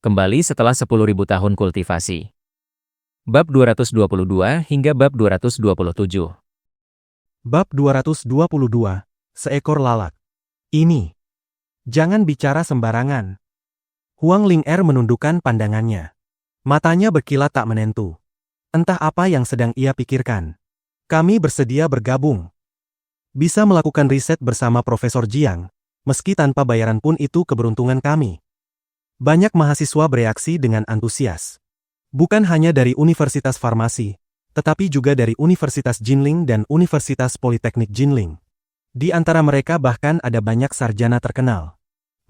Kembali setelah 10.000 tahun kultivasi. Bab 222 hingga bab 227. Bab 222, Seekor Lalat. Ini. Jangan bicara sembarangan. Huang Ling'er menundukkan pandangannya. Matanya berkilat tak menentu. Entah apa yang sedang ia pikirkan. Kami bersedia bergabung. Bisa melakukan riset bersama Profesor Jiang, meski tanpa bayaran pun itu keberuntungan kami. Banyak mahasiswa bereaksi dengan antusias. Bukan hanya dari Universitas Farmasi, tetapi juga dari Universitas Jinling dan Universitas Politeknik Jinling. Di antara mereka bahkan ada banyak sarjana terkenal.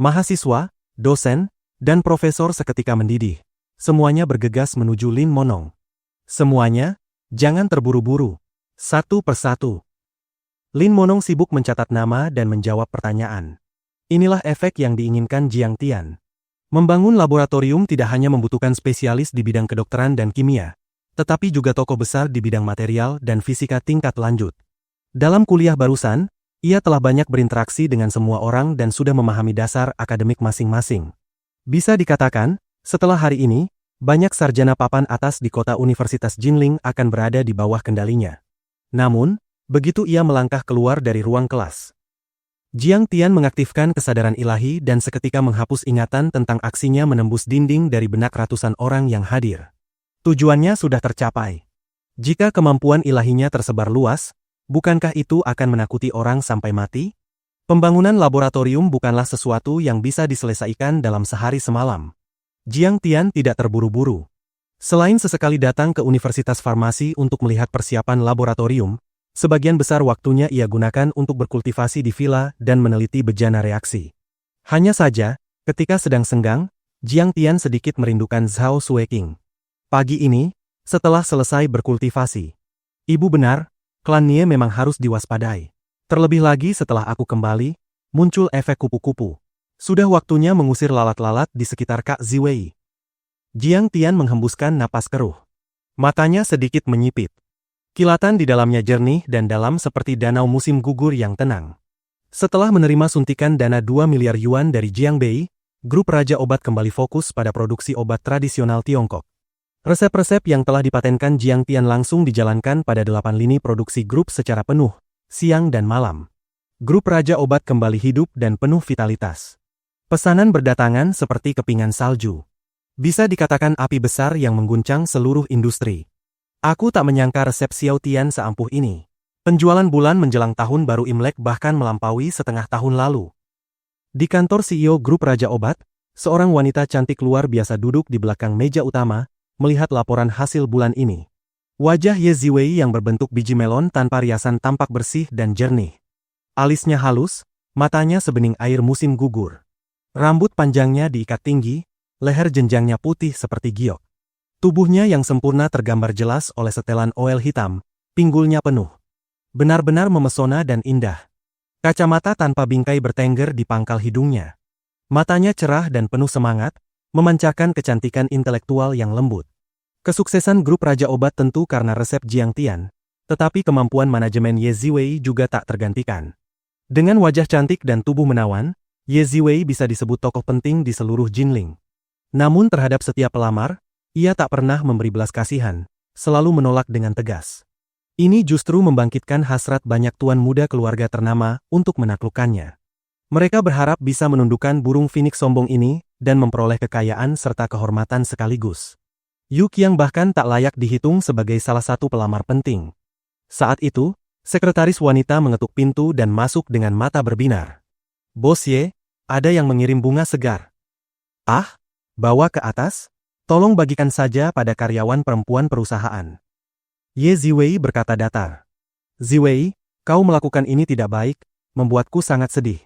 Mahasiswa, dosen, dan profesor seketika mendidih. Semuanya bergegas menuju Lin Monong. Semuanya, jangan terburu-buru. Satu persatu. Lin Monong sibuk mencatat nama dan menjawab pertanyaan. Inilah efek yang diinginkan Jiang Tian. Membangun laboratorium tidak hanya membutuhkan spesialis di bidang kedokteran dan kimia, tetapi juga tokoh besar di bidang material dan fisika tingkat lanjut. Dalam kuliah barusan, ia telah banyak berinteraksi dengan semua orang dan sudah memahami dasar akademik masing-masing. Bisa dikatakan, setelah hari ini, banyak sarjana papan atas di kota Universitas Jinling akan berada di bawah kendalinya. Namun, begitu ia melangkah keluar dari ruang kelas, Jiang Tian mengaktifkan kesadaran ilahi dan seketika menghapus ingatan tentang aksinya menembus dinding dari benak ratusan orang yang hadir. Tujuannya sudah tercapai. Jika kemampuan ilahinya tersebar luas, bukankah itu akan menakuti orang sampai mati? Pembangunan laboratorium bukanlah sesuatu yang bisa diselesaikan dalam sehari semalam. Jiang Tian tidak terburu-buru. Selain sesekali datang ke Universitas Farmasi untuk melihat persiapan laboratorium, sebagian besar waktunya ia gunakan untuk berkultivasi di villa dan meneliti bejana reaksi. Hanya saja, ketika sedang senggang, Jiang Tian sedikit merindukan Zhao Sueking. Pagi ini, setelah selesai berkultivasi. Ibu benar, klan Nie memang harus diwaspadai. Terlebih lagi setelah aku kembali, muncul efek kupu-kupu. Sudah waktunya mengusir lalat-lalat di sekitar Kak Ziwei. Jiang Tian menghembuskan napas keruh. Matanya sedikit menyipit. Kilatan di dalamnya jernih dan dalam seperti danau musim gugur yang tenang. Setelah menerima suntikan dana 2 miliar yuan dari Jiangbei, grup Raja Obat kembali fokus pada produksi obat tradisional Tiongkok. Resep-resep yang telah dipatenkan Jiang Tian langsung dijalankan pada 8 lini produksi grup secara penuh, siang dan malam. Grup Raja Obat kembali hidup dan penuh vitalitas. Pesanan berdatangan seperti kepingan salju. Bisa dikatakan api besar yang mengguncang seluruh industri. Aku tak menyangka resep Xiao Tian seampuh ini. Penjualan bulan menjelang tahun baru Imlek bahkan melampaui setengah tahun lalu. Di kantor CEO Grup Raja Obat, seorang wanita cantik luar biasa duduk di belakang meja utama, melihat laporan hasil bulan ini. Wajah Ye Ziwei yang berbentuk biji melon tanpa riasan tampak bersih dan jernih. Alisnya halus, matanya sebening air musim gugur. Rambut panjangnya diikat tinggi, leher jenjangnya putih seperti giok. Tubuhnya yang sempurna tergambar jelas oleh setelan oil hitam, pinggulnya penuh. Benar-benar memesona dan indah. Kacamata tanpa bingkai bertengger di pangkal hidungnya. Matanya cerah dan penuh semangat, memancarkan kecantikan intelektual yang lembut. Kesuksesan grup Raja Obat tentu karena resep Jiang Tian, tetapi kemampuan manajemen Ye Ziwei juga tak tergantikan. Dengan wajah cantik dan tubuh menawan, Ye Ziwei bisa disebut tokoh penting di seluruh Jinling. Namun terhadap setiap pelamar, ia tak pernah memberi belas kasihan, selalu menolak dengan tegas. Ini justru membangkitkan hasrat banyak tuan muda keluarga ternama untuk menaklukkannya. Mereka berharap bisa menundukkan burung Phoenix sombong ini dan memperoleh kekayaan serta kehormatan sekaligus. Yu Qiang bahkan tak layak dihitung sebagai salah satu pelamar penting. Saat itu, sekretaris wanita mengetuk pintu dan masuk dengan mata berbinar. "Bos Ye, ada yang mengirim bunga segar." "Ah, bawa ke atas, tolong bagikan saja pada karyawan perempuan perusahaan." Ye Ziwei berkata datar. "Ziwei, kau melakukan ini tidak baik, membuatku sangat sedih."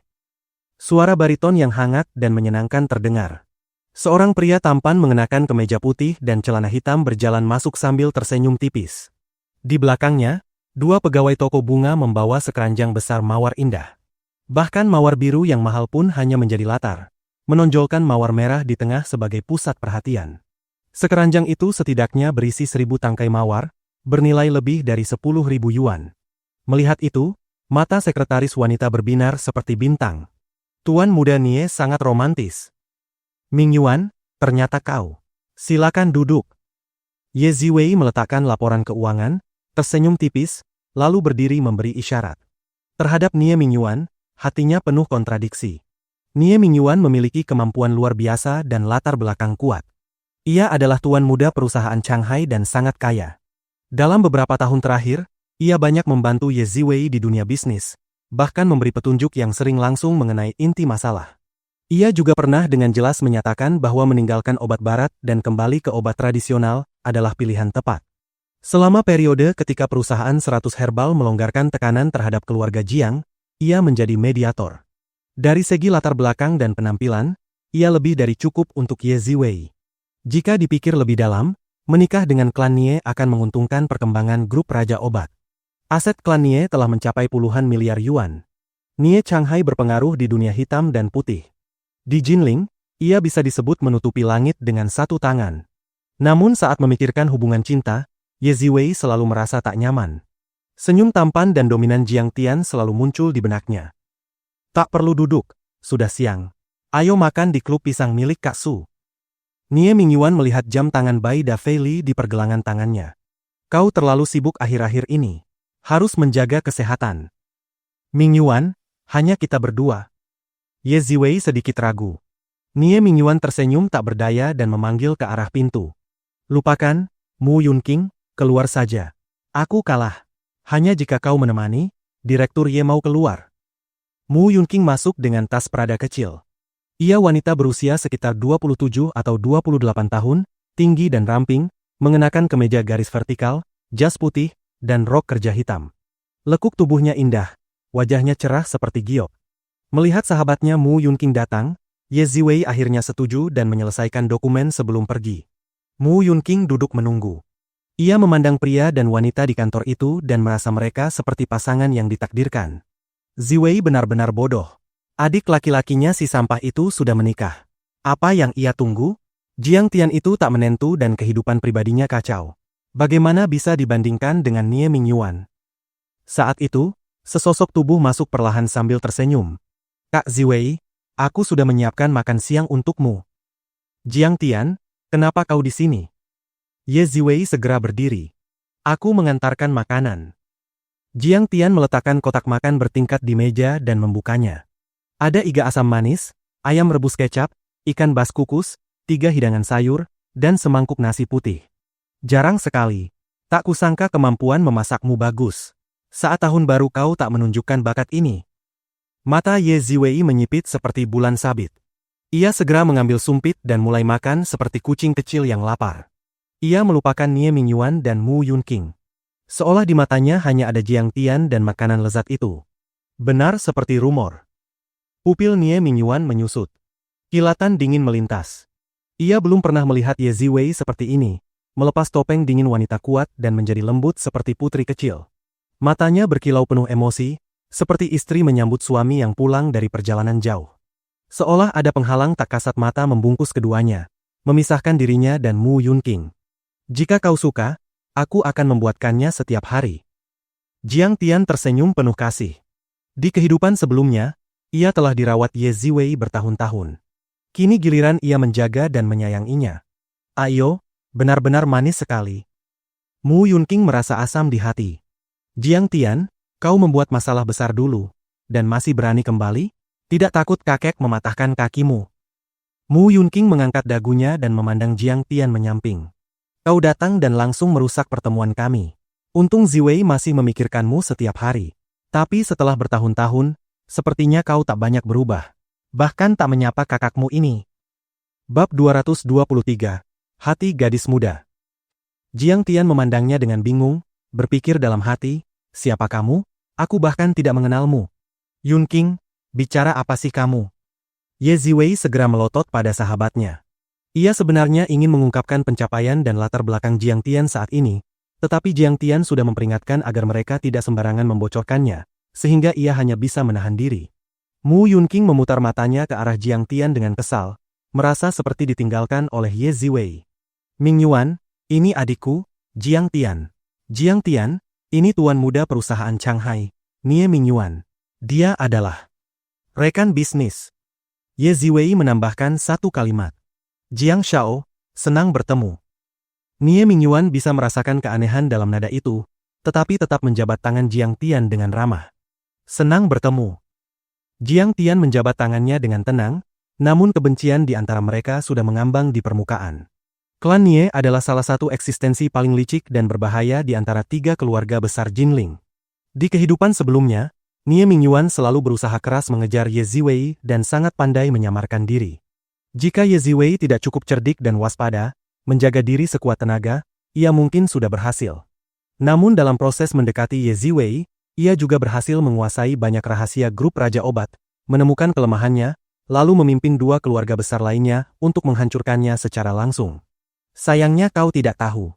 Suara bariton yang hangat dan menyenangkan terdengar. Seorang pria tampan mengenakan kemeja putih dan celana hitam berjalan masuk sambil tersenyum tipis. Di belakangnya, dua pegawai toko bunga membawa sekeranjang besar mawar indah. Bahkan mawar biru yang mahal pun hanya menjadi latar, menonjolkan mawar merah di tengah sebagai pusat perhatian. Sekeranjang itu setidaknya berisi 1.000 tangkai mawar, bernilai lebih dari 10.000 yuan. Melihat itu, mata sekretaris wanita berbinar seperti bintang. "Tuan muda Nie sangat romantis." "Ming Yuan, ternyata kau. Silakan duduk. Ye Ziwei meletakkan laporan keuangan, tersenyum tipis, lalu berdiri memberi isyarat. Terhadap Nie Mingyuan, hatinya penuh kontradiksi. Nie Mingyuan memiliki kemampuan luar biasa dan latar belakang kuat. Ia adalah tuan muda perusahaan Shanghai dan sangat kaya. Dalam beberapa tahun terakhir, ia banyak membantu Ye Ziwei di dunia bisnis, bahkan memberi petunjuk yang sering langsung mengenai inti masalah. Ia juga pernah dengan jelas menyatakan bahwa meninggalkan obat barat dan kembali ke obat tradisional adalah pilihan tepat. Selama periode ketika perusahaan 100 Herbal melonggarkan tekanan terhadap keluarga Jiang, ia menjadi mediator. Dari segi latar belakang dan penampilan, ia lebih dari cukup untuk Ye Ziwei. Jika dipikir lebih dalam, menikah dengan klan Nie akan menguntungkan perkembangan grup Raja Obat. Aset klan Nie telah mencapai puluhan miliar yuan. Nie Shanghai berpengaruh di dunia hitam dan putih. Di Jinling, ia bisa disebut menutupi langit dengan satu tangan. Namun saat memikirkan hubungan cinta, Ye Ziwei selalu merasa tak nyaman. Senyum tampan dan dominan Jiang Tian selalu muncul di benaknya. Tak perlu duduk, sudah siang. Ayo makan di klub pisang milik Kak Su. Nie Mingyuan melihat jam tangan Bai Da Fei Li di pergelangan tangannya. Kau terlalu sibuk akhir-akhir ini. Harus menjaga kesehatan. Mingyuan, hanya kita berdua. Ye Ziwei sedikit ragu. Nie Mingyuan tersenyum tak berdaya dan memanggil ke arah pintu. Lupakan, Mu Yunqing. Keluar saja. Aku kalah. Hanya jika kau menemani, Direktur Ye mau keluar. Mu Yunqing masuk dengan tas Prada kecil. Ia wanita berusia sekitar 27 atau 28 tahun, tinggi dan ramping, mengenakan kemeja garis vertikal, jas putih, dan rok kerja hitam. Lekuk tubuhnya indah, wajahnya cerah seperti giok. Melihat sahabatnya Mu Yunqing datang, Ye Ziwei akhirnya setuju dan menyelesaikan dokumen sebelum pergi. Mu Yunqing duduk menunggu. Ia memandang pria dan wanita di kantor itu dan merasa mereka seperti pasangan yang ditakdirkan. Ziwei benar-benar bodoh. Adik laki-lakinya si sampah itu sudah menikah. Apa yang ia tunggu? Jiang Tian itu tak menentu dan kehidupan pribadinya kacau. Bagaimana bisa dibandingkan dengan Nie Mingyuan? Saat itu, sesosok tubuh masuk perlahan sambil tersenyum. Kak Ziwei, aku sudah menyiapkan makan siang untukmu. Jiang Tian, kenapa kau di sini? Ye Ziwei segera berdiri. Aku mengantarkan makanan. Jiang Tian meletakkan kotak makan bertingkat di meja dan membukanya. Ada iga asam manis, ayam rebus kecap, ikan bas kukus, 3 hidangan sayur, dan semangkuk nasi putih. Jarang sekali. Tak kusangka kemampuan memasakmu bagus. Saat tahun baru kau tak menunjukkan bakat ini. Mata Ye Ziwei menyipit seperti bulan sabit. Ia segera mengambil sumpit dan mulai makan seperti kucing kecil yang lapar. Ia melupakan Nie Mingyuan dan Mu Yunqing. Seolah di matanya hanya ada Jiang Tian dan makanan lezat itu. Benar seperti rumor. Pupil Nie Mingyuan menyusut. Kilatan dingin melintas. Ia belum pernah melihat Ye Ziwei seperti ini, melepas topeng dingin wanita kuat dan menjadi lembut seperti putri kecil. Matanya berkilau penuh emosi, seperti istri menyambut suami yang pulang dari perjalanan jauh. Seolah ada penghalang tak kasat mata membungkus keduanya, memisahkan dirinya dan Mu Yunqing. Jika kau suka, aku akan membuatkannya setiap hari. Jiang Tian tersenyum penuh kasih. Di kehidupan sebelumnya, ia telah dirawat Ye Ziwei bertahun-tahun. Kini giliran ia menjaga dan menyayanginya. Ayo, benar-benar manis sekali. Mu Yunqing merasa asam di hati. Jiang Tian, kau membuat masalah besar dulu, dan masih berani kembali? Tidak takut kakek mematahkan kakimu. Mu Yunqing mengangkat dagunya dan memandang Jiang Tian menyamping. Kau datang dan langsung merusak pertemuan kami. Untung Ziwei masih memikirkanmu setiap hari. Tapi setelah bertahun-tahun, sepertinya kau tak banyak berubah. Bahkan tak menyapa kakakmu ini. Bab 223. Hati gadis muda. Jiang Tian memandangnya dengan bingung, berpikir dalam hati, siapa kamu? Aku bahkan tidak mengenalmu. Yunqing, bicara apa sih kamu? Ye Ziwei segera melotot pada sahabatnya. Ia sebenarnya ingin mengungkapkan pencapaian dan latar belakang Jiang Tian saat ini, tetapi Jiang Tian sudah memperingatkan agar mereka tidak sembarangan membocorkannya, sehingga ia hanya bisa menahan diri. Mu Yunqing memutar matanya ke arah Jiang Tian dengan kesal, merasa seperti ditinggalkan oleh Ye Ziwei. Mingyuan, ini adikku, Jiang Tian. Jiang Tian, ini tuan muda perusahaan Shanghai, Nie Mingyuan. Dia adalah rekan bisnis. Ye Ziwei menambahkan satu kalimat. Jiang Shao, senang bertemu. Nie Mingyuan bisa merasakan keanehan dalam nada itu, tetapi tetap menjabat tangan Jiang Tian dengan ramah. Senang bertemu. Jiang Tian menjabat tangannya dengan tenang, namun kebencian di antara mereka sudah mengambang di permukaan. Klan Nie adalah salah satu eksistensi paling licik dan berbahaya di antara 3 keluarga besar Jinling. Di kehidupan sebelumnya, Nie Mingyuan selalu berusaha keras mengejar Ye Ziwei dan sangat pandai menyamarkan diri. Jika Ye Ziwei tidak cukup cerdik dan waspada, menjaga diri sekuat tenaga, ia mungkin sudah berhasil. Namun dalam proses mendekati Ye Ziwei, ia juga berhasil menguasai banyak rahasia grup Raja Obat, menemukan kelemahannya, lalu memimpin 2 keluarga besar lainnya untuk menghancurkannya secara langsung. Sayangnya kau tidak tahu.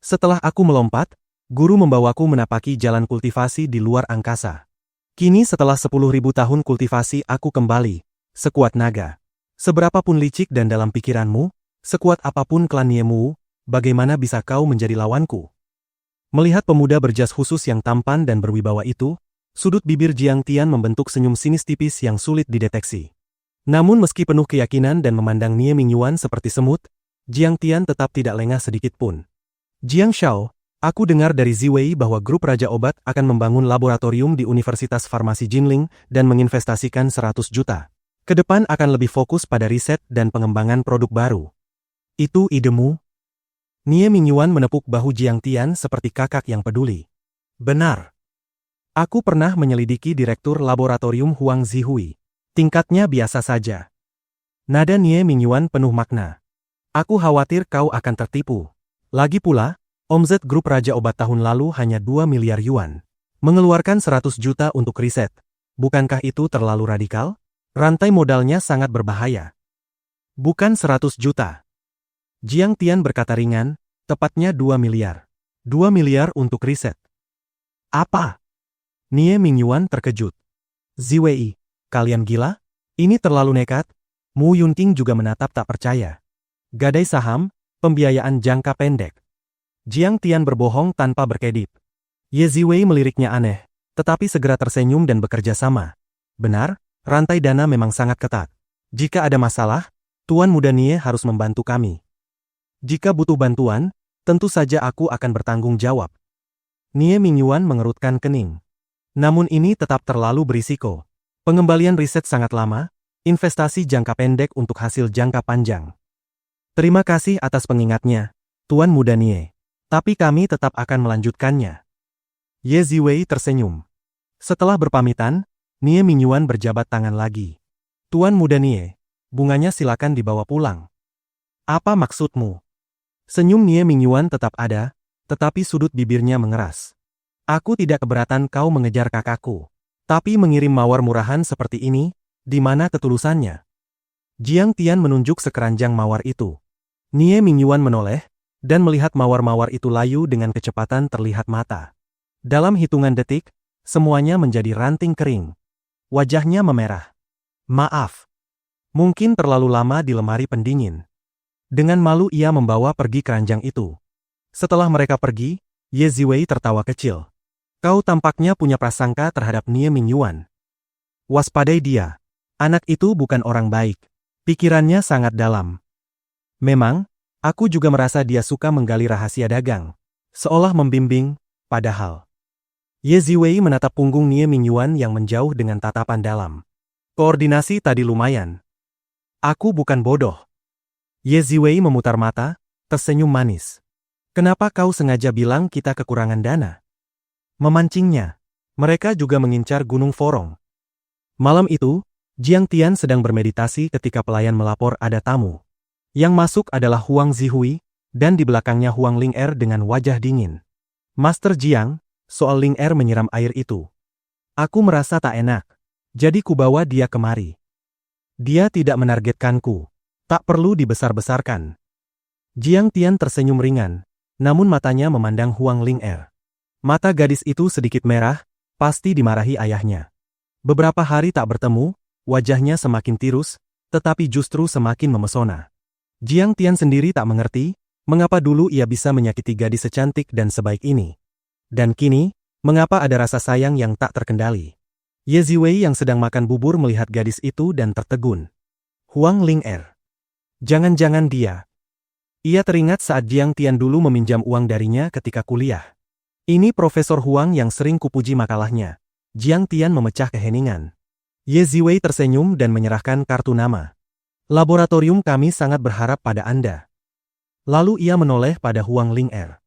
Setelah aku melompat, guru membawaku menapaki jalan kultivasi di luar angkasa. Kini setelah 10.000 tahun kultivasi aku kembali, sekuat naga. Seberapapun licik dan dalam pikiranmu, sekuat apapun klan Niemu, bagaimana bisa kau menjadi lawanku? Melihat pemuda berjas khusus yang tampan dan berwibawa itu, sudut bibir Jiang Tian membentuk senyum sinis tipis yang sulit dideteksi. Namun meski penuh keyakinan dan memandang Nie Mingyuan seperti semut, Jiang Tian tetap tidak lengah sedikit pun. Jiang Shao, aku dengar dari Ziwei bahwa grup Raja Obat akan membangun laboratorium di Universitas Farmasi Jinling dan menginvestasikan 100 juta. Kedepan akan lebih fokus pada riset dan pengembangan produk baru. Itu idemu? Nie Mingyuan menepuk bahu Jiang Tian seperti kakak yang peduli. Benar. Aku pernah menyelidiki direktur laboratorium Huang Zihui. Tingkatnya biasa saja. Nada Nie Mingyuan penuh makna. Aku khawatir kau akan tertipu. Lagi pula, omzet grup Raja Obat tahun lalu hanya 2 miliar yuan. Mengeluarkan 100 juta untuk riset. Bukankah itu terlalu radikal? Rantai modalnya sangat berbahaya. Bukan 100 juta. Jiang Tian berkata ringan, tepatnya 2 miliar. 2 miliar untuk riset. Apa? Nie Mingyuan terkejut. Ziwei, kalian gila? Ini terlalu nekat. Mu Yunting juga menatap tak percaya. Gadai saham, pembiayaan jangka pendek. Jiang Tian berbohong tanpa berkedip. Ye Ziwei meliriknya aneh, tetapi segera tersenyum dan bekerja sama. Benar, rantai dana memang sangat ketat. Jika ada masalah, Tuan Muda Nie harus membantu kami. Jika butuh bantuan, tentu saja aku akan bertanggung jawab. Nie Mingyuan mengerutkan kening. Namun ini tetap terlalu berisiko. Pengembalian riset sangat lama, investasi jangka pendek untuk hasil jangka panjang. Terima kasih atas pengingatnya, Tuan Muda Nie. Tapi kami tetap akan melanjutkannya. Ye Ziwei tersenyum. Setelah berpamitan, Nie Mingyuan berjabat tangan lagi. Tuan Muda Nie, bunganya silakan dibawa pulang. Apa maksudmu? Senyum Nie Mingyuan tetap ada, tetapi sudut bibirnya mengeras. Aku tidak keberatan kau mengejar kakakku. Tapi mengirim mawar murahan seperti ini, di mana ketulusannya? Jiang Tian menunjuk sekeranjang mawar itu. Nie Mingyuan menoleh, dan melihat mawar-mawar itu layu dengan kecepatan terlihat mata. Dalam hitungan detik, semuanya menjadi ranting kering. Wajahnya memerah. Maaf. Mungkin terlalu lama di lemari pendingin. Dengan malu ia membawa pergi keranjang itu. Setelah mereka pergi, Ye Ziwei tertawa kecil. Kau tampaknya punya prasangka terhadap Nie Mingyuan. Waspadai dia. Anak itu bukan orang baik. Pikirannya sangat dalam. Memang, aku juga merasa dia suka menggali rahasia dagang. Seolah membimbing, padahal. Ye Ziwei menatap punggung Nie Mingyuan yang menjauh dengan tatapan dalam. Koordinasi tadi lumayan. Aku bukan bodoh. Ye Ziwei memutar mata, tersenyum manis. Kenapa kau sengaja bilang kita kekurangan dana? Memancingnya. Mereka juga mengincar Gunung Forong. Malam itu, Jiang Tian sedang bermeditasi ketika pelayan melapor ada tamu. Yang masuk adalah Huang Zihui, dan di belakangnya Huang Ling'er dengan wajah dingin. Master Jiang, soal Ling'er menyiram air itu. Aku merasa tak enak. Jadi kubawa dia kemari. Dia tidak menargetkanku. Tak perlu dibesar-besarkan. Jiang Tian tersenyum ringan, namun matanya memandang Huang Ling'er. Mata gadis itu sedikit merah, pasti dimarahi ayahnya. Beberapa hari tak bertemu, wajahnya semakin tirus, tetapi justru semakin memesona. Jiang Tian sendiri tak mengerti, mengapa dulu ia bisa menyakiti gadis secantik dan sebaik ini. Dan kini, mengapa ada rasa sayang yang tak terkendali. Ye Ziwei yang sedang makan bubur melihat gadis itu dan tertegun. Huang Ling'er. Jangan-jangan dia. Ia teringat saat Jiang Tian dulu meminjam uang darinya ketika kuliah. Ini Profesor Huang yang sering kupuji makalahnya. Jiang Tian memecah keheningan. Ye Ziwei tersenyum dan menyerahkan kartu nama. Laboratorium kami sangat berharap pada Anda. Lalu ia menoleh pada Huang Ling'er.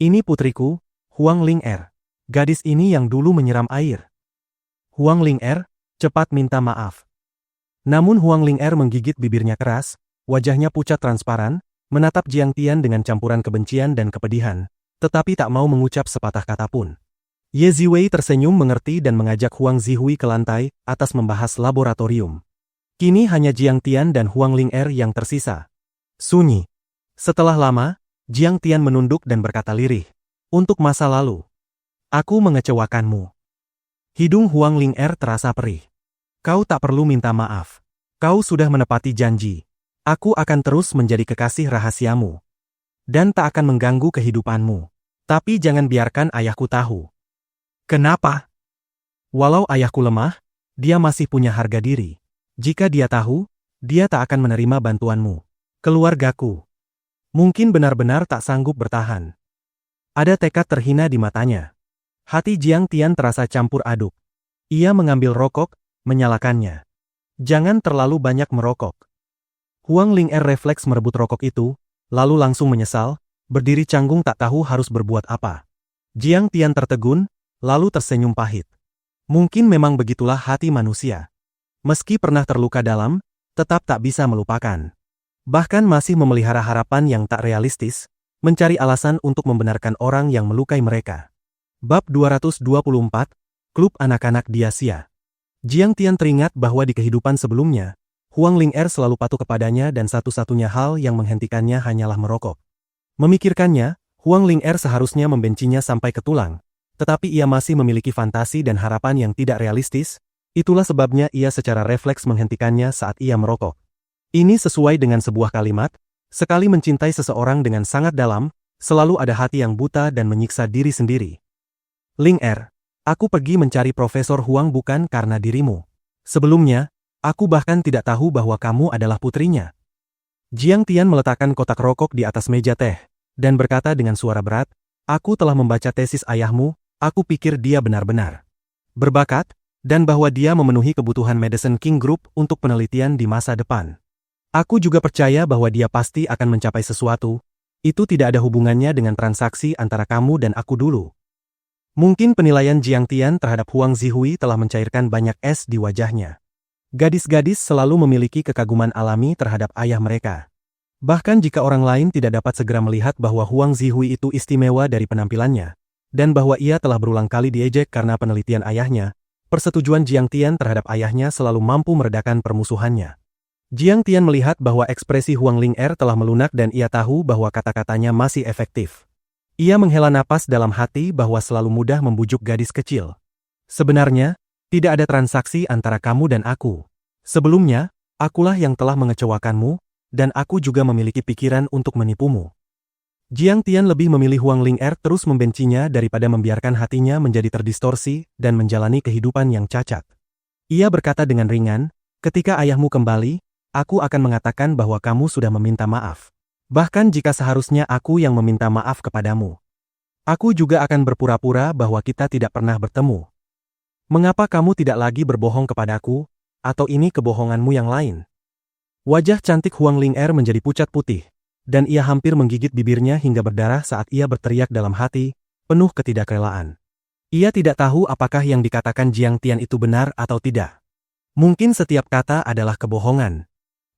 Ini putriku, Huang Ling'er. Gadis ini yang dulu menyiram air. Huang Ling'er, cepat minta maaf. Namun Huang Ling'er menggigit bibirnya keras, wajahnya pucat transparan, menatap Jiang Tian dengan campuran kebencian dan kepedihan, tetapi tak mau mengucap sepatah kata pun. Ye Ziwei tersenyum mengerti dan mengajak Huang Zihui ke lantai atas membahas laboratorium. Kini hanya Jiang Tian dan Huang Ling'er yang tersisa. Sunyi. Setelah lama, Jiang Tian menunduk dan berkata lirih. Untuk masa lalu. Aku mengecewakanmu. Hidung Huang Ling'er terasa perih. Kau tak perlu minta maaf. Kau sudah menepati janji. Aku akan terus menjadi kekasih rahasiamu. Dan tak akan mengganggu kehidupanmu. Tapi jangan biarkan ayahku tahu. Kenapa? Walau ayahku lemah, dia masih punya harga diri. Jika dia tahu, dia tak akan menerima bantuanmu. Keluargaku. Mungkin benar-benar tak sanggup bertahan. Ada tekad terhina di matanya. Hati Jiang Tian terasa campur aduk. Ia mengambil rokok, menyalakannya. Jangan terlalu banyak merokok. Huang Ling'er refleks merebut rokok itu, lalu langsung menyesal, berdiri canggung tak tahu harus berbuat apa. Jiang Tian tertegun, lalu tersenyum pahit. Mungkin memang begitulah hati manusia. Meski pernah terluka dalam, tetap tak bisa melupakan. Bahkan masih memelihara harapan yang tak realistis, mencari alasan untuk membenarkan orang yang melukai mereka. Bab 224, Klub Anak-anak Diasia. Jiang Tian teringat bahwa di kehidupan sebelumnya, Huang Ling'er selalu patuh kepadanya dan satu-satunya hal yang menghentikannya hanyalah merokok. Memikirkannya, Huang Ling'er seharusnya membencinya sampai ke tulang. Tetapi ia masih memiliki fantasi dan harapan yang tidak realistis, itulah sebabnya ia secara refleks menghentikannya saat ia merokok. Ini sesuai dengan sebuah kalimat, sekali mencintai seseorang dengan sangat dalam, selalu ada hati yang buta dan menyiksa diri sendiri. Ling'er, aku pergi mencari Profesor Huang bukan karena dirimu. Sebelumnya, aku bahkan tidak tahu bahwa kamu adalah putrinya. Jiang Tian meletakkan kotak rokok di atas meja teh, dan berkata dengan suara berat, aku telah membaca tesis ayahmu. Aku pikir dia benar-benar berbakat, dan bahwa dia memenuhi kebutuhan Medicine King Group untuk penelitian di masa depan. Aku juga percaya bahwa dia pasti akan mencapai sesuatu, itu tidak ada hubungannya dengan transaksi antara kamu dan aku dulu. Mungkin penilaian Jiang Tian terhadap Huang Zihui telah mencairkan banyak es di wajahnya. Gadis-gadis selalu memiliki kekaguman alami terhadap ayah mereka. Bahkan jika orang lain tidak dapat segera melihat bahwa Huang Zihui itu istimewa dari penampilannya, dan bahwa ia telah berulang kali diejek karena penelitian ayahnya, persetujuan Jiang Tian terhadap ayahnya selalu mampu meredakan permusuhannya. Jiang Tian melihat bahwa ekspresi Huang Ling'er telah melunak dan ia tahu bahwa kata-katanya masih efektif. Ia menghela napas dalam hati bahwa selalu mudah membujuk gadis kecil. Sebenarnya, tidak ada transaksi antara kamu dan aku. Sebelumnya, akulah yang telah mengecewakanmu, dan aku juga memiliki pikiran untuk menipumu. Jiang Tian lebih memilih Huang Ling'er terus membencinya daripada membiarkan hatinya menjadi terdistorsi dan menjalani kehidupan yang cacat. Ia berkata dengan ringan, ketika ayahmu kembali, aku akan mengatakan bahwa kamu sudah meminta maaf. Bahkan jika seharusnya aku yang meminta maaf kepadamu. Aku juga akan berpura-pura bahwa kita tidak pernah bertemu. Mengapa kamu tidak lagi berbohong kepadaku, atau ini kebohonganmu yang lain? Wajah cantik Huang Ling'er menjadi pucat putih. Dan ia hampir menggigit bibirnya hingga berdarah saat ia berteriak dalam hati, penuh ketidakrelaan. Ia tidak tahu apakah yang dikatakan Jiang Tian itu benar atau tidak. Mungkin setiap kata adalah kebohongan.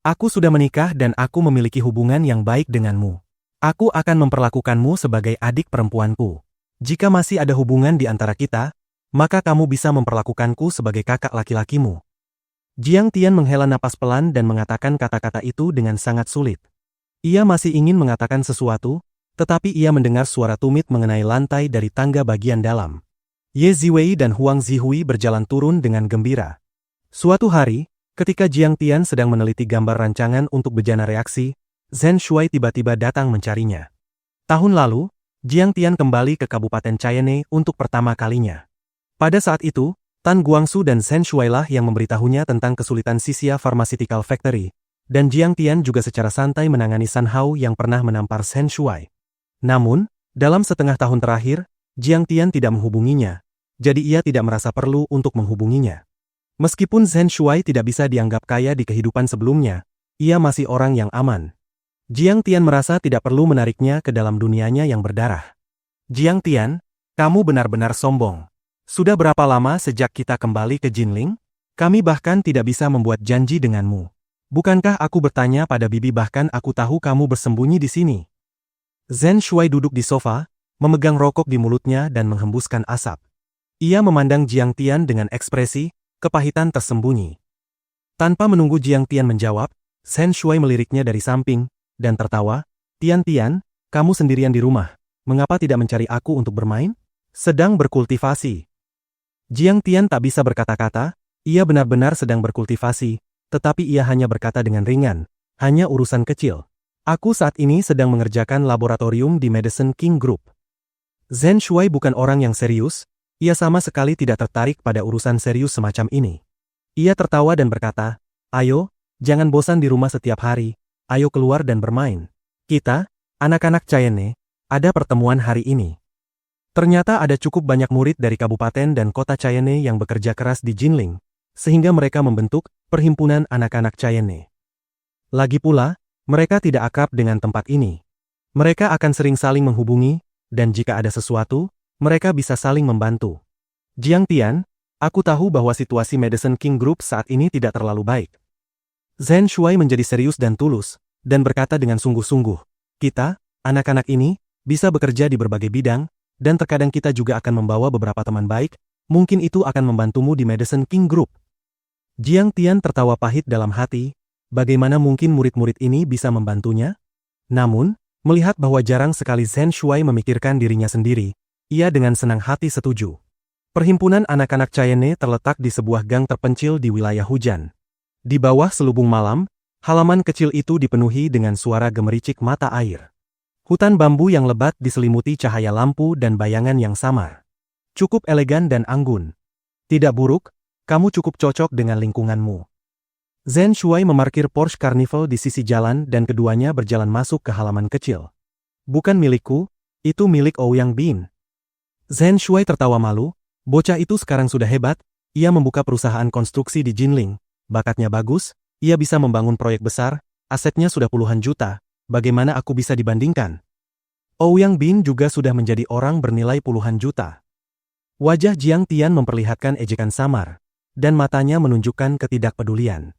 Aku sudah menikah dan aku memiliki hubungan yang baik denganmu. Aku akan memperlakukanmu sebagai adik perempuanku. Jika masih ada hubungan di antara kita, maka kamu bisa memperlakukanku sebagai kakak laki-lakimu. Jiang Tian menghela napas pelan dan mengatakan kata-kata itu dengan sangat sulit. Ia masih ingin mengatakan sesuatu, tetapi ia mendengar suara tumit mengenai lantai dari tangga bagian dalam. Ye Ziwei dan Huang Zihui berjalan turun dengan gembira. Suatu hari, ketika Jiang Tian sedang meneliti gambar rancangan untuk bejana reaksi, Zhen Shuai tiba-tiba datang mencarinya. Tahun lalu, Jiang Tian kembali ke Kabupaten Chayenne untuk pertama kalinya. Pada saat itu, Tan Guangsu dan Zhen Shuai lah yang memberitahunya tentang kesulitan Sisia Pharmaceutical Factory, dan Jiang Tian juga secara santai menangani San Hao yang pernah menampar Zhen Shuai. Namun, dalam setengah tahun terakhir, Jiang Tian tidak menghubunginya, jadi ia tidak merasa perlu untuk menghubunginya. Meskipun Zhen Shuai tidak bisa dianggap kaya di kehidupan sebelumnya, ia masih orang yang aman. Jiang Tian merasa tidak perlu menariknya ke dalam dunianya yang berdarah. Jiang Tian, kamu benar-benar sombong. Sudah berapa lama sejak kita kembali ke Jinling? Kami bahkan tidak bisa membuat janji denganmu. Bukankah aku bertanya pada bibi bahkan aku tahu kamu bersembunyi di sini? Zhen Shuai duduk di sofa, memegang rokok di mulutnya dan menghembuskan asap. Ia memandang Jiang Tian dengan ekspresi kepahitan tersembunyi. Tanpa menunggu Jiang Tian menjawab, Zhen Shuai meliriknya dari samping, dan tertawa, Tian, kamu sendirian di rumah, mengapa tidak mencari aku untuk bermain? Sedang berkultivasi. Jiang Tian tak bisa berkata-kata, ia benar-benar sedang berkultivasi, tetapi ia hanya berkata dengan ringan, hanya urusan kecil. Aku saat ini sedang mengerjakan laboratorium di Medicine King Group. Zhen Shuai bukan orang yang serius, ia sama sekali tidak tertarik pada urusan serius semacam ini. Ia tertawa dan berkata, ayo, jangan bosan di rumah setiap hari, ayo keluar dan bermain. Kita, anak-anak Chayenne, ada pertemuan hari ini. Ternyata ada cukup banyak murid dari kabupaten dan kota Chayenne yang bekerja keras di Jinling, sehingga mereka membentuk Perhimpunan Anak-anak Chayenne. Lagi pula, mereka tidak akrab dengan tempat ini. Mereka akan sering saling menghubungi, dan jika ada sesuatu, mereka bisa saling membantu. Jiang Tian, aku tahu bahwa situasi Medicine King Group saat ini tidak terlalu baik. Zhen Shuai menjadi serius dan tulus, dan berkata dengan sungguh-sungguh, kita, anak-anak ini, bisa bekerja di berbagai bidang, dan terkadang kita juga akan membawa beberapa teman baik, mungkin itu akan membantumu di Medicine King Group. Jiang Tian tertawa pahit dalam hati, bagaimana mungkin murid-murid ini bisa membantunya? Namun, melihat bahwa jarang sekali Zhen Shuai memikirkan dirinya sendiri, ia dengan senang hati setuju. Perhimpunan anak-anak Chayenne terletak di sebuah gang terpencil di wilayah hujan. Di bawah selubung malam, halaman kecil itu dipenuhi dengan suara gemericik mata air. Hutan bambu yang lebat diselimuti cahaya lampu dan bayangan yang samar. Cukup elegan dan anggun. Tidak buruk, kamu cukup cocok dengan lingkunganmu. Zhen Shuai memarkir Porsche Carnival di sisi jalan dan keduanya berjalan masuk ke halaman kecil. Bukan milikku, itu milik Ouyang Bin. Zhen Shuai tertawa malu, bocah itu sekarang sudah hebat, ia membuka perusahaan konstruksi di Jinling. Bakatnya bagus, ia bisa membangun proyek besar, asetnya sudah puluhan juta, bagaimana aku bisa dibandingkan? Ouyang Bin juga sudah menjadi orang bernilai puluhan juta. Wajah Jiang Tian memperlihatkan ejekan samar, dan matanya menunjukkan ketidakpedulian.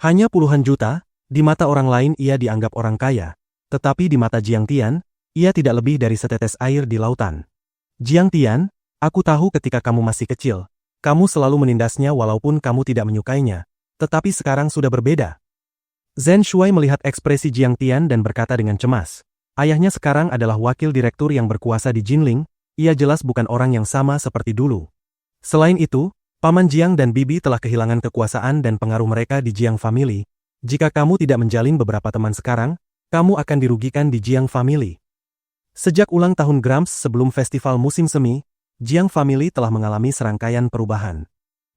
Hanya puluhan juta, di mata orang lain ia dianggap orang kaya, tetapi di mata Jiang Tian, ia tidak lebih dari setetes air di lautan. Jiang Tian, aku tahu ketika kamu masih kecil, kamu selalu menindasnya walaupun kamu tidak menyukainya. Tetapi sekarang sudah berbeda. Zhen Shuai melihat ekspresi Jiang Tian dan berkata dengan cemas. Ayahnya sekarang adalah wakil direktur yang berkuasa di Jinling, ia jelas bukan orang yang sama seperti dulu. Selain itu, Paman Jiang dan Bibi telah kehilangan kekuasaan dan pengaruh mereka di Jiang Family. Jika kamu tidak menjalin beberapa teman sekarang, kamu akan dirugikan di Jiang Family. Sejak ulang tahun Grams sebelum festival musim semi, Jiang Family telah mengalami serangkaian perubahan.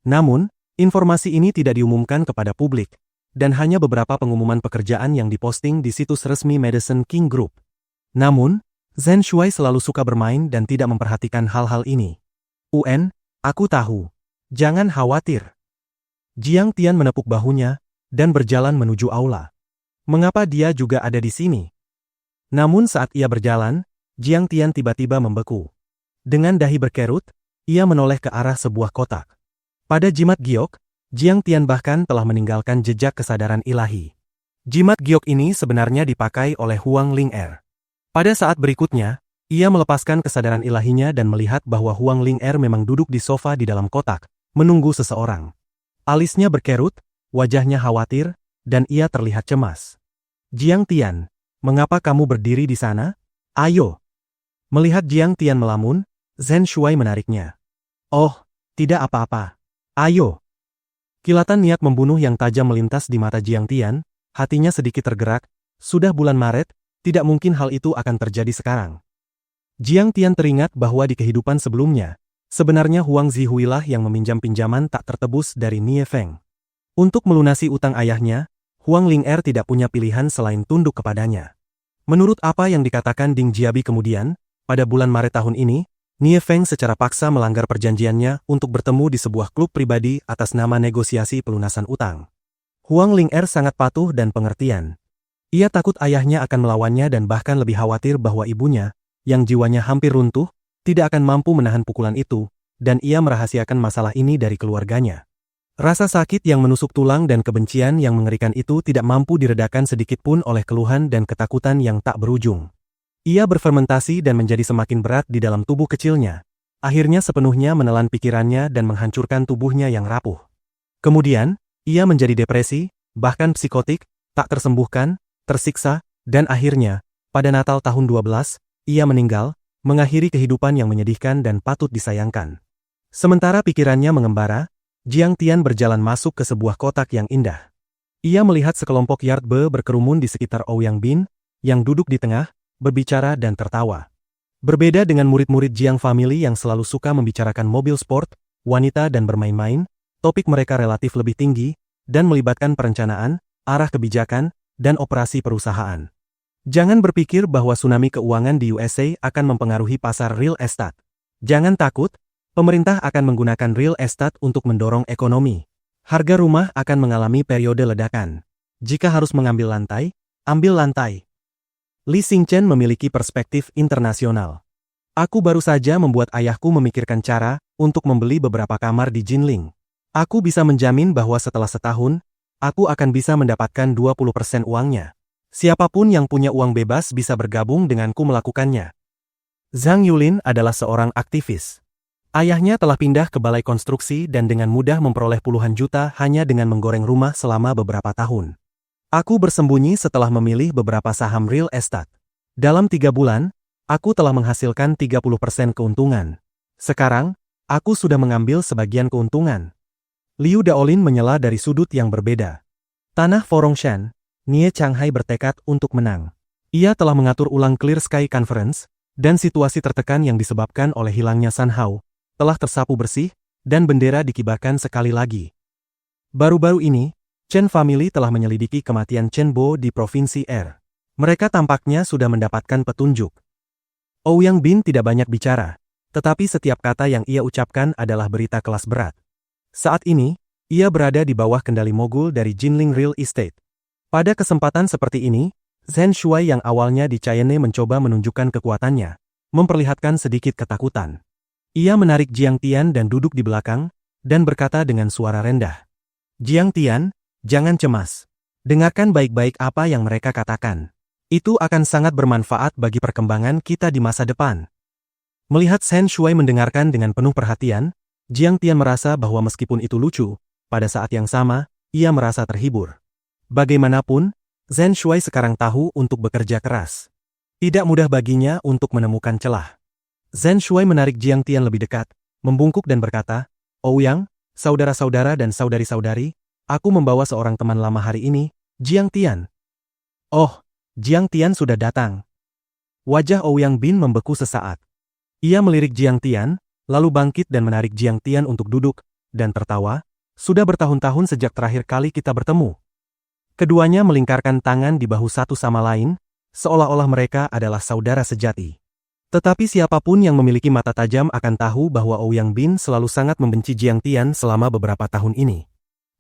Namun, informasi ini tidak diumumkan kepada publik, dan hanya beberapa pengumuman pekerjaan yang diposting di situs resmi Medicine King Group. Namun, Zhen Shuai selalu suka bermain dan tidak memperhatikan hal-hal ini. Aku tahu. Jangan khawatir. Jiang Tian menepuk bahunya, dan berjalan menuju aula. Mengapa dia juga ada di sini? Namun saat ia berjalan, Jiang Tian tiba-tiba membeku. Dengan dahi berkerut, ia menoleh ke arah sebuah kotak. Pada jimat giok, Jiang Tian bahkan telah meninggalkan jejak kesadaran ilahi. Jimat giok ini sebenarnya dipakai oleh Huang Ling'er. Pada saat berikutnya, ia melepaskan kesadaran ilahinya dan melihat bahwa Huang Ling'er memang duduk di sofa di dalam kotak, menunggu seseorang. Alisnya berkerut, wajahnya khawatir, dan ia terlihat cemas. Jiang Tian, mengapa kamu berdiri di sana? Ayo. Melihat Jiang Tian melamun, Zhen Shuai menariknya. Oh, tidak apa-apa. Ayo. Kilatan niat membunuh yang tajam melintas di mata Jiang Tian, hatinya sedikit tergerak, sudah bulan Maret, tidak mungkin hal itu akan terjadi sekarang. Jiang Tian teringat bahwa di kehidupan sebelumnya, sebenarnya Huang Zihui lah yang meminjam pinjaman tak tertebus dari Nie Feng. Untuk melunasi utang ayahnya, Huang Ling'er tidak punya pilihan selain tunduk kepadanya. Menurut apa yang dikatakan Ding Jiabi kemudian, pada bulan Maret tahun ini, Nie Feng secara paksa melanggar perjanjiannya untuk bertemu di sebuah klub pribadi atas nama negosiasi pelunasan utang. Huang Ling'er sangat patuh dan pengertian. Ia takut ayahnya akan melawannya dan bahkan lebih khawatir bahwa ibunya, yang jiwanya hampir runtuh, tidak akan mampu menahan pukulan itu, dan ia merahasiakan masalah ini dari keluarganya. Rasa sakit yang menusuk tulang dan kebencian yang mengerikan itu tidak mampu diredakan sedikitpun oleh keluhan dan ketakutan yang tak berujung. Ia berfermentasi dan menjadi semakin berat di dalam tubuh kecilnya. Akhirnya sepenuhnya menelan pikirannya dan menghancurkan tubuhnya yang rapuh. Kemudian, ia menjadi depresi, bahkan psikotik, tak tersembuhkan, tersiksa, dan akhirnya, pada Natal tahun 12, ia meninggal, mengakhiri kehidupan yang menyedihkan dan patut disayangkan. Sementara pikirannya mengembara, Jiang Tian berjalan masuk ke sebuah kotak yang indah. Ia melihat sekelompok yardbe berkerumun di sekitar Ouyang Bin, yang duduk di tengah, berbicara dan tertawa. Berbeda dengan murid-murid Jiang Family yang selalu suka membicarakan mobil sport, wanita dan bermain-main, topik mereka relatif lebih tinggi, dan melibatkan perencanaan, arah kebijakan, dan operasi perusahaan. Jangan berpikir bahwa tsunami keuangan di USA akan mempengaruhi pasar real estate. Jangan takut, pemerintah akan menggunakan real estate untuk mendorong ekonomi. Harga rumah akan mengalami periode ledakan. Jika harus mengambil lantai, ambil lantai. Li Xingchen memiliki perspektif internasional. Aku baru saja membuat ayahku memikirkan cara untuk membeli beberapa kamar di Jinling. Aku bisa menjamin bahwa setelah setahun, aku akan bisa mendapatkan 20% uangnya. Siapapun yang punya uang bebas bisa bergabung denganku melakukannya. Zhang Yulin adalah seorang aktivis. Ayahnya telah pindah ke balai konstruksi dan dengan mudah memperoleh puluhan juta hanya dengan menggoreng rumah selama beberapa tahun. Aku bersembunyi setelah memilih beberapa saham real estate. Dalam 3 bulan, aku telah menghasilkan 30% keuntungan. Sekarang, aku sudah mengambil sebagian keuntungan. Liu Daolin menyela dari sudut yang berbeda. Tanah Forongshan, Nie Changhai bertekad untuk menang. Ia telah mengatur ulang Clear Sky Conference, dan situasi tertekan yang disebabkan oleh hilangnya San Hao telah tersapu bersih, dan bendera dikibarkan sekali lagi. Baru-baru ini, Chen Family telah menyelidiki kematian Chen Bo di Provinsi Er. Mereka tampaknya sudah mendapatkan petunjuk. Ouyang Bin tidak banyak bicara, tetapi setiap kata yang ia ucapkan adalah berita kelas berat. Saat ini, ia berada di bawah kendali mogul dari Jinling Real Estate. Pada kesempatan seperti ini, Zhen Shuai yang awalnya di Cheyenne mencoba menunjukkan kekuatannya, memperlihatkan sedikit ketakutan. Ia menarik Jiang Tian dan duduk di belakang, dan berkata dengan suara rendah. Jiang Tian, jangan cemas. Dengarkan baik-baik apa yang mereka katakan. Itu akan sangat bermanfaat bagi perkembangan kita di masa depan. Melihat Zhen Shuai mendengarkan dengan penuh perhatian, Jiang Tian merasa bahwa meskipun itu lucu, pada saat yang sama, ia merasa terhibur. Bagaimanapun, Zhen Shuai sekarang tahu untuk bekerja keras. Tidak mudah baginya untuk menemukan celah. Zhen Shuai menarik Jiang Tian lebih dekat, membungkuk dan berkata, Ouyang, saudara-saudara dan saudari-saudari, aku membawa seorang teman lama hari ini, Jiang Tian. Oh, Jiang Tian sudah datang. Wajah Ouyang Bin membeku sesaat. Ia melirik Jiang Tian, lalu bangkit dan menarik Jiang Tian untuk duduk, dan tertawa, sudah bertahun-tahun sejak terakhir kali kita bertemu. Keduanya melingkarkan tangan di bahu satu sama lain, seolah-olah mereka adalah saudara sejati. Tetapi siapapun yang memiliki mata tajam akan tahu bahwa Ouyang Bin selalu sangat membenci Jiang Tian selama beberapa tahun ini.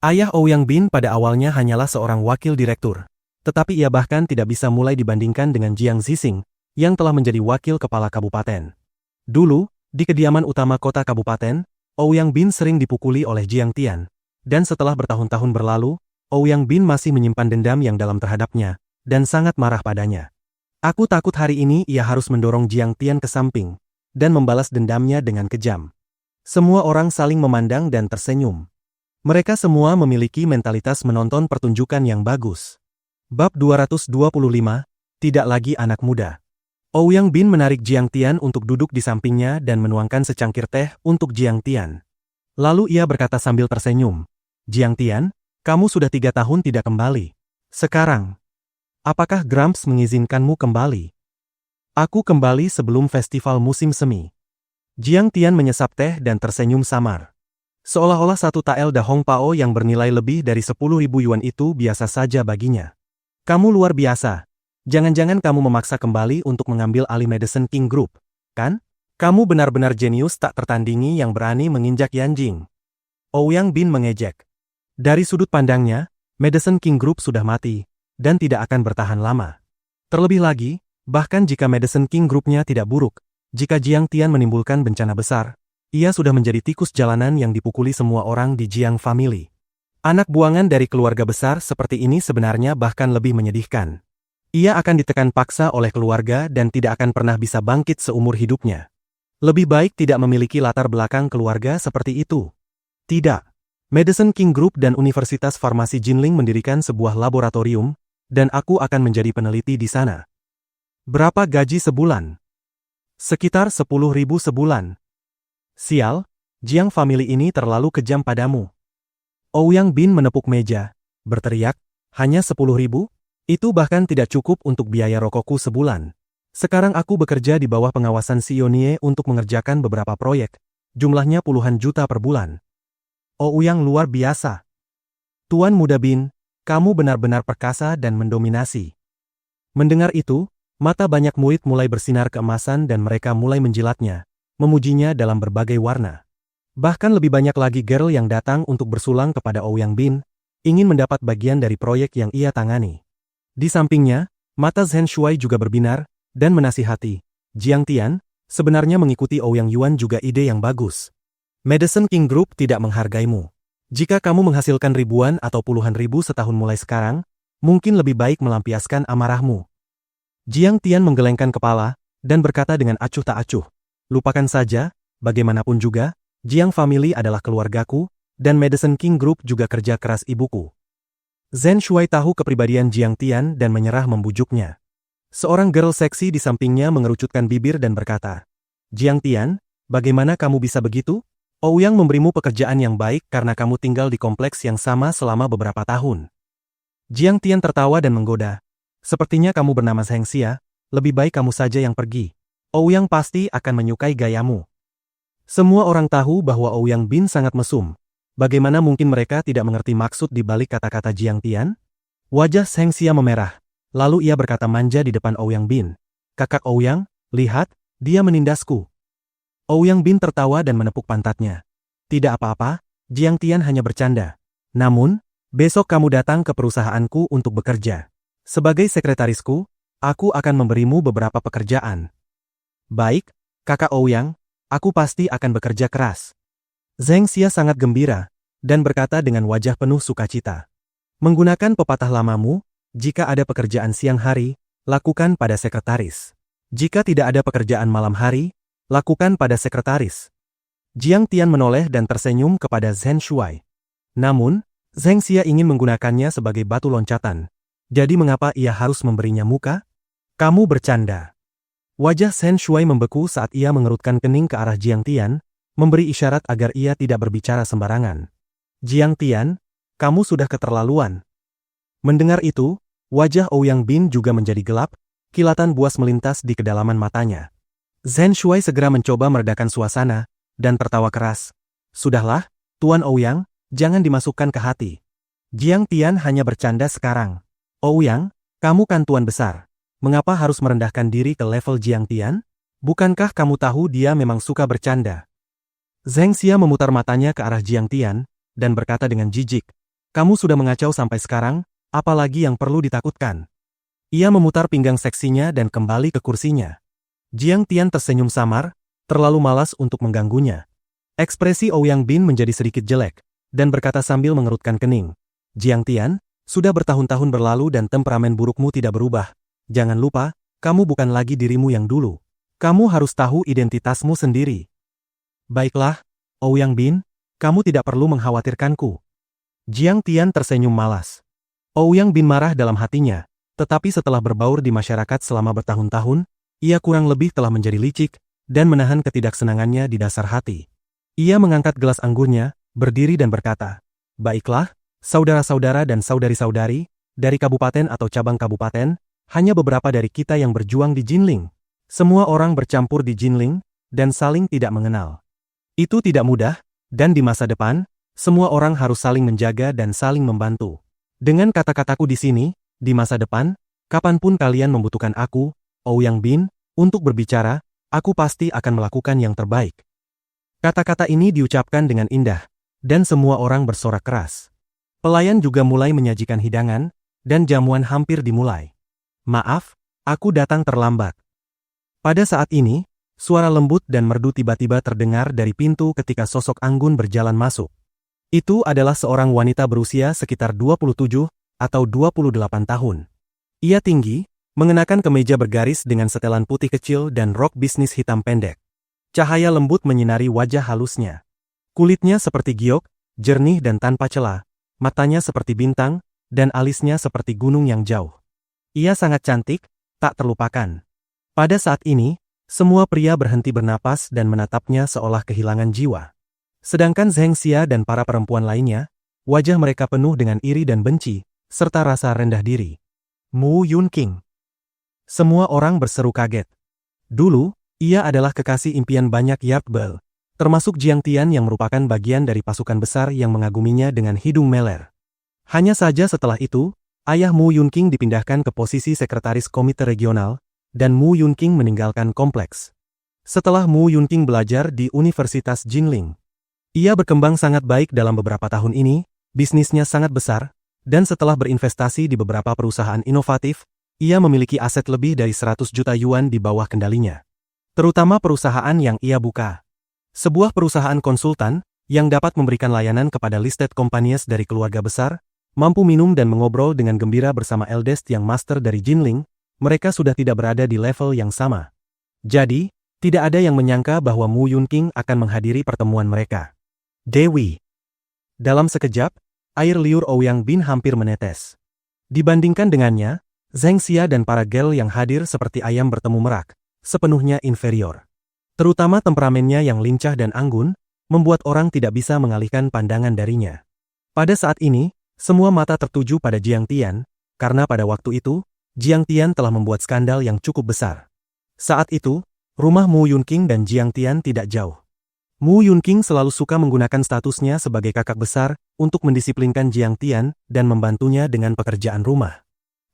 Ayah Ouyang Bin pada awalnya hanyalah seorang wakil direktur, tetapi ia bahkan tidak bisa mulai dibandingkan dengan Jiang Zixing, yang telah menjadi wakil kepala kabupaten. Dulu, di kediaman utama kota kabupaten, Ouyang Bin sering dipukuli oleh Jiang Tian, dan setelah bertahun-tahun berlalu, Ouyang Bin masih menyimpan dendam yang dalam terhadapnya, dan sangat marah padanya. Aku takut hari ini ia harus mendorong Jiang Tian ke samping, dan membalas dendamnya dengan kejam. Semua orang saling memandang dan tersenyum. Mereka semua memiliki mentalitas menonton pertunjukan yang bagus. Bab 225, tidak lagi anak muda. Ouyang Bin menarik Jiang Tian untuk duduk di sampingnya dan menuangkan secangkir teh untuk Jiang Tian. Lalu ia berkata sambil tersenyum, Jiang Tian, kamu sudah 3 tahun tidak kembali. Sekarang, apakah Gramps mengizinkanmu kembali? Aku kembali sebelum festival musim semi. Jiang Tian menyesap teh dan tersenyum samar. Seolah-olah satu tael Da Hong Pao yang bernilai lebih dari 10.000 yuan itu biasa saja baginya. Kamu luar biasa. Jangan-jangan kamu memaksa kembali untuk mengambil alih Madison King Group, kan? Kamu benar-benar jenius tak tertandingi yang berani menginjak Yanjing. Ouyang Bin mengejek. Dari sudut pandangnya, Madison King Group sudah mati, dan tidak akan bertahan lama. Terlebih lagi, bahkan jika Madison King Group-nya tidak buruk, jika Jiang Tian menimbulkan bencana besar, ia sudah menjadi tikus jalanan yang dipukuli semua orang di Jiang Family. Anak buangan dari keluarga besar seperti ini sebenarnya bahkan lebih menyedihkan. Ia akan ditekan paksa oleh keluarga dan tidak akan pernah bisa bangkit seumur hidupnya. Lebih baik tidak memiliki latar belakang keluarga seperti itu. Tidak. Madison King Group dan Universitas Farmasi Jinling mendirikan sebuah laboratorium, dan aku akan menjadi peneliti di sana. Berapa gaji sebulan? Sekitar 10.000 sebulan. Sial, Jiang Family ini terlalu kejam padamu. Ouyang Bin menepuk meja, berteriak, hanya 10.000? Itu bahkan tidak cukup untuk biaya rokokku sebulan. Sekarang aku bekerja di bawah pengawasan Sionie untuk mengerjakan beberapa proyek, jumlahnya puluhan juta per bulan. Ouyang luar biasa. Tuan Muda Bin, kamu benar-benar perkasa dan mendominasi. Mendengar itu, mata banyak murid mulai bersinar keemasan dan mereka mulai menjilatnya, memujinya dalam berbagai warna. Bahkan lebih banyak lagi girl yang datang untuk bersulang kepada Ouyang Bin, ingin mendapat bagian dari proyek yang ia tangani. Di sampingnya, mata Zhen Shuai juga berbinar, dan menasihati, Jiang Tian, sebenarnya mengikuti Ouyang Yuan juga ide yang bagus. Madison King Group tidak menghargaimu. Jika kamu menghasilkan ribuan atau puluhan ribu setahun mulai sekarang, mungkin lebih baik melampiaskan amarahmu. Jiang Tian menggelengkan kepala, dan berkata dengan acuh tak acuh, lupakan saja, bagaimanapun juga, Jiang Family adalah keluargaku, dan Madison King Group juga kerja keras ibuku. Zhen Shuai tahu kepribadian Jiang Tian dan menyerah membujuknya. Seorang girl seksi di sampingnya mengerucutkan bibir dan berkata, Jiang Tian, bagaimana kamu bisa begitu? Ouyang memberimu pekerjaan yang baik karena kamu tinggal di kompleks yang sama selama beberapa tahun. Jiang Tian tertawa dan menggoda. Sepertinya kamu bernama Zheng Xia, lebih baik kamu saja yang pergi. Ouyang pasti akan menyukai gayamu. Semua orang tahu bahwa Ouyang Bin sangat mesum. Bagaimana mungkin mereka tidak mengerti maksud di balik kata-kata Jiang Tian? Wajah Zheng Xia memerah. Lalu ia berkata manja di depan Ouyang Bin. Kakak Ouyang, lihat, dia menindasku. Ouyang Bin tertawa dan menepuk pantatnya. Tidak apa-apa, Jiang Tian hanya bercanda. Namun, besok kamu datang ke perusahaanku untuk bekerja. Sebagai sekretarisku, aku akan memberimu beberapa pekerjaan. Baik, kakak Ouyang, aku pasti akan bekerja keras. Zheng Xia sangat gembira, dan berkata dengan wajah penuh sukacita. Menggunakan pepatah lamamu, jika ada pekerjaan siang hari, lakukan pada sekretaris. Jika tidak ada pekerjaan malam hari, lakukan pada sekretaris. Jiang Tian menoleh dan tersenyum kepada Zhen Shuai. Namun, Zheng Xia ingin menggunakannya sebagai batu loncatan. Jadi mengapa ia harus memberinya muka? Kamu bercanda. Wajah Zhen Shuai membeku saat ia mengerutkan kening ke arah Jiang Tian, memberi isyarat agar ia tidak berbicara sembarangan. Jiang Tian, kamu sudah keterlaluan. Mendengar itu, wajah Ouyang Bin juga menjadi gelap, kilatan buas melintas di kedalaman matanya. Zhen Shuai segera mencoba meredakan suasana, dan tertawa keras. Sudahlah, Tuan Ouyang, jangan dimasukkan ke hati. Jiang Tian hanya bercanda sekarang. Ouyang, kamu kan tuan besar. Mengapa harus merendahkan diri ke level Jiang Tian? Bukankah kamu tahu dia memang suka bercanda? Zheng Xia memutar matanya ke arah Jiang Tian, dan berkata dengan jijik, kamu sudah mengacau sampai sekarang, apalagi yang perlu ditakutkan? Ia memutar pinggang seksinya dan kembali ke kursinya. Jiang Tian tersenyum samar, terlalu malas untuk mengganggunya. Ekspresi Ouyang Bin menjadi sedikit jelek, dan berkata sambil mengerutkan kening. Jiang Tian, sudah bertahun-tahun berlalu dan temperamen burukmu tidak berubah. Jangan lupa, kamu bukan lagi dirimu yang dulu. Kamu harus tahu identitasmu sendiri. Baiklah, Ouyang Bin, kamu tidak perlu mengkhawatirkanku. Jiang Tian tersenyum malas. Ouyang Bin marah dalam hatinya, tetapi setelah berbaur di masyarakat selama bertahun-tahun, ia kurang lebih telah menjadi licik, dan menahan ketidaksenangannya di dasar hati. Ia mengangkat gelas anggurnya, berdiri dan berkata, baiklah, saudara-saudara dan saudari-saudari, dari kabupaten atau cabang kabupaten, hanya beberapa dari kita yang berjuang di Jinling. Semua orang bercampur di Jinling, dan saling tidak mengenal. Itu tidak mudah, Dan di masa depan, semua orang harus saling menjaga dan saling membantu. Dengan kata-kataku di sini, di masa depan, kapanpun kalian membutuhkan aku, Ouyang Bin, untuk berbicara, aku pasti akan melakukan yang terbaik. Kata-kata ini diucapkan dengan indah, dan semua orang bersorak keras. Pelayan juga mulai menyajikan hidangan, dan jamuan hampir dimulai. Maaf, aku datang terlambat. Pada saat ini, suara lembut dan merdu tiba-tiba terdengar dari pintu ketika sosok Anggun berjalan masuk. Itu adalah seorang wanita berusia sekitar 27 atau 28 tahun. Ia tinggi, mengenakan kemeja bergaris dengan setelan putih kecil dan rok bisnis hitam pendek. Cahaya lembut menyinari wajah halusnya. Kulitnya seperti giok, jernih dan tanpa celah, matanya seperti bintang, dan alisnya seperti gunung yang jauh. Ia sangat cantik, tak terlupakan. Pada saat ini, semua pria berhenti bernapas dan menatapnya seolah kehilangan jiwa. Sedangkan Zheng Xia dan para perempuan lainnya, wajah mereka penuh dengan iri dan benci, serta rasa rendah diri. Mu Yunqing. Semua orang berseru kaget. Dulu, ia adalah kekasih impian banyak Yardbel, termasuk Jiang Tian yang merupakan bagian dari pasukan besar yang mengaguminya dengan hidung meler. Hanya saja setelah itu, ayah Mu Yunqing dipindahkan ke posisi sekretaris komite regional, dan Mu Yunqing meninggalkan kompleks. Setelah Mu Yunqing belajar di Universitas Jinling, ia berkembang sangat baik dalam beberapa tahun ini, bisnisnya sangat besar, dan setelah berinvestasi di beberapa perusahaan inovatif, ia memiliki aset lebih dari 100 juta yuan di bawah kendalinya. Terutama perusahaan yang ia buka. Sebuah perusahaan konsultan, yang dapat memberikan layanan kepada listed companies dari keluarga besar, mampu minum dan mengobrol dengan gembira bersama eldest yang master dari Jinling, mereka sudah tidak berada di level yang sama. Jadi, tidak ada yang menyangka bahwa Mu Yunqing akan menghadiri pertemuan mereka. Dewi. Dalam sekejap, air liur Ouyang Bin hampir menetes. Dibandingkan dengannya, Zheng Xia dan para gel yang hadir seperti ayam bertemu merak, sepenuhnya inferior. Terutama temperamennya yang lincah dan anggun, membuat orang tidak bisa mengalihkan pandangan darinya. Pada saat ini, semua mata tertuju pada Jiang Tian, karena pada waktu itu, Jiang Tian telah membuat skandal yang cukup besar. Saat itu, rumah Mu Yunqing dan Jiang Tian tidak jauh. Mu Yunqing selalu suka menggunakan statusnya sebagai kakak besar untuk mendisiplinkan Jiang Tian dan membantunya dengan pekerjaan rumah.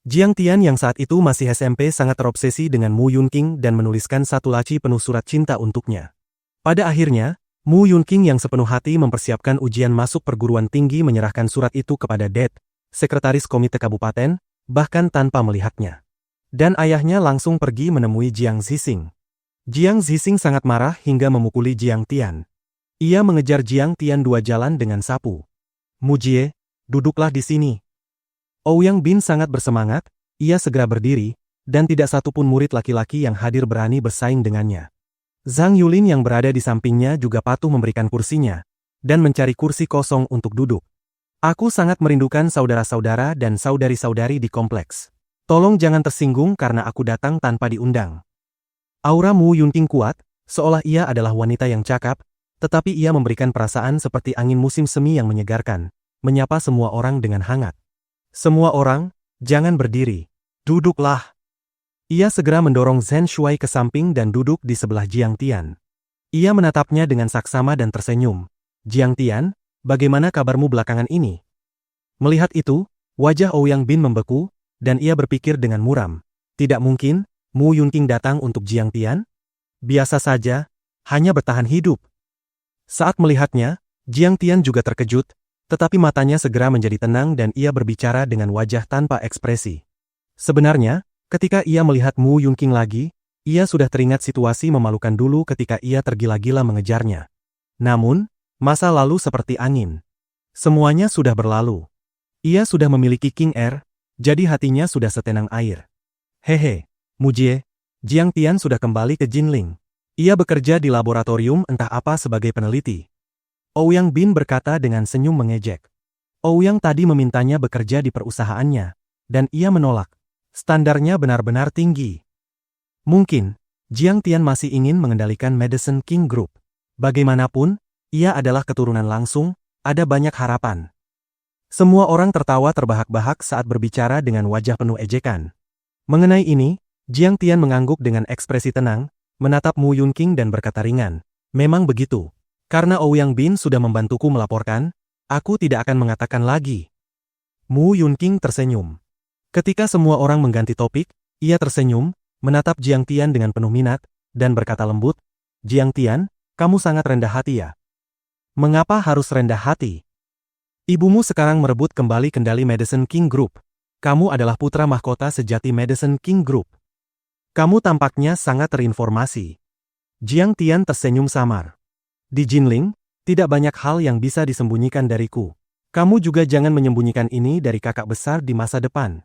Jiang Tian yang saat itu masih SMP sangat terobsesi dengan Mu Yunqing dan menuliskan satu laci penuh surat cinta untuknya. Pada akhirnya, Mu Yunqing yang sepenuh hati mempersiapkan ujian masuk perguruan tinggi menyerahkan surat itu kepada Det, sekretaris komite kabupaten, bahkan tanpa melihatnya. Dan ayahnya langsung pergi menemui Jiang Zixing. Jiang Zixing sangat marah hingga memukuli Jiang Tian. Ia mengejar Jiang Tian 2 jalan dengan sapu. "Mu Jie, duduklah di sini." Ouyang Bin sangat bersemangat, ia segera berdiri, dan tidak satupun murid laki-laki yang hadir berani bersaing dengannya. Zhang Yulin yang berada di sampingnya juga patuh memberikan kursinya, dan mencari kursi kosong untuk duduk. "Aku sangat merindukan saudara-saudara dan saudari-saudari di kompleks. Tolong jangan tersinggung karena aku datang tanpa diundang." Aura Mu Yunqing kuat, seolah ia adalah wanita yang cakap, tetapi ia memberikan perasaan seperti angin musim semi yang menyegarkan, menyapa semua orang dengan hangat. "Semua orang, jangan berdiri. Duduklah." Ia segera mendorong Zhen Shuai ke samping dan duduk di sebelah Jiang Tian. Ia menatapnya dengan saksama dan tersenyum. "Jiang Tian, bagaimana kabarmu belakangan ini?" Melihat itu, wajah Ouyang Bin membeku, dan ia berpikir dengan muram. Tidak mungkin, Mu Yunqing datang untuk Jiang Tian? Biasa saja, hanya bertahan hidup. Saat melihatnya, Jiang Tian juga terkejut, tetapi matanya segera menjadi tenang dan ia berbicara dengan wajah tanpa ekspresi. Sebenarnya, ketika ia melihat Mu Yunqing lagi, ia sudah teringat situasi memalukan dulu ketika ia tergila-gila mengejarnya. Namun, masa lalu seperti angin. Semuanya sudah berlalu. Ia sudah memiliki King Air, jadi hatinya sudah setenang air. "Hehe, Mu Jie, Jiang Tian sudah kembali ke Jinling. Ia bekerja di laboratorium entah apa sebagai peneliti." Ouyang Bin berkata dengan senyum mengejek. Ouyang tadi memintanya bekerja di perusahaannya, dan ia menolak. Standarnya benar-benar tinggi. Mungkin, Jiang Tian masih ingin mengendalikan Medicine King Group. Bagaimanapun, ia adalah keturunan langsung, ada banyak harapan. Semua orang tertawa terbahak-bahak saat berbicara dengan wajah penuh ejekan. Mengenai ini, Jiang Tian mengangguk dengan ekspresi tenang, menatap Mu Yunqing dan berkata ringan, "Memang begitu. Karena Ouyang Bin sudah membantuku melaporkan, aku tidak akan mengatakan lagi. Mu Yunqing tersenyum. Ketika semua orang mengganti topik, ia tersenyum, menatap Jiang Tian dengan penuh minat, dan berkata lembut, Jiang Tian, kamu sangat rendah hati ya. Mengapa harus rendah hati? Ibumu sekarang merebut kembali kendali Madison King Group. Kamu adalah putra mahkota sejati Madison King Group. Kamu tampaknya sangat terinformasi. Jiang Tian tersenyum samar. Di Jinling, tidak banyak hal yang bisa disembunyikan dariku. Kamu juga jangan menyembunyikan ini dari kakak besar di masa depan.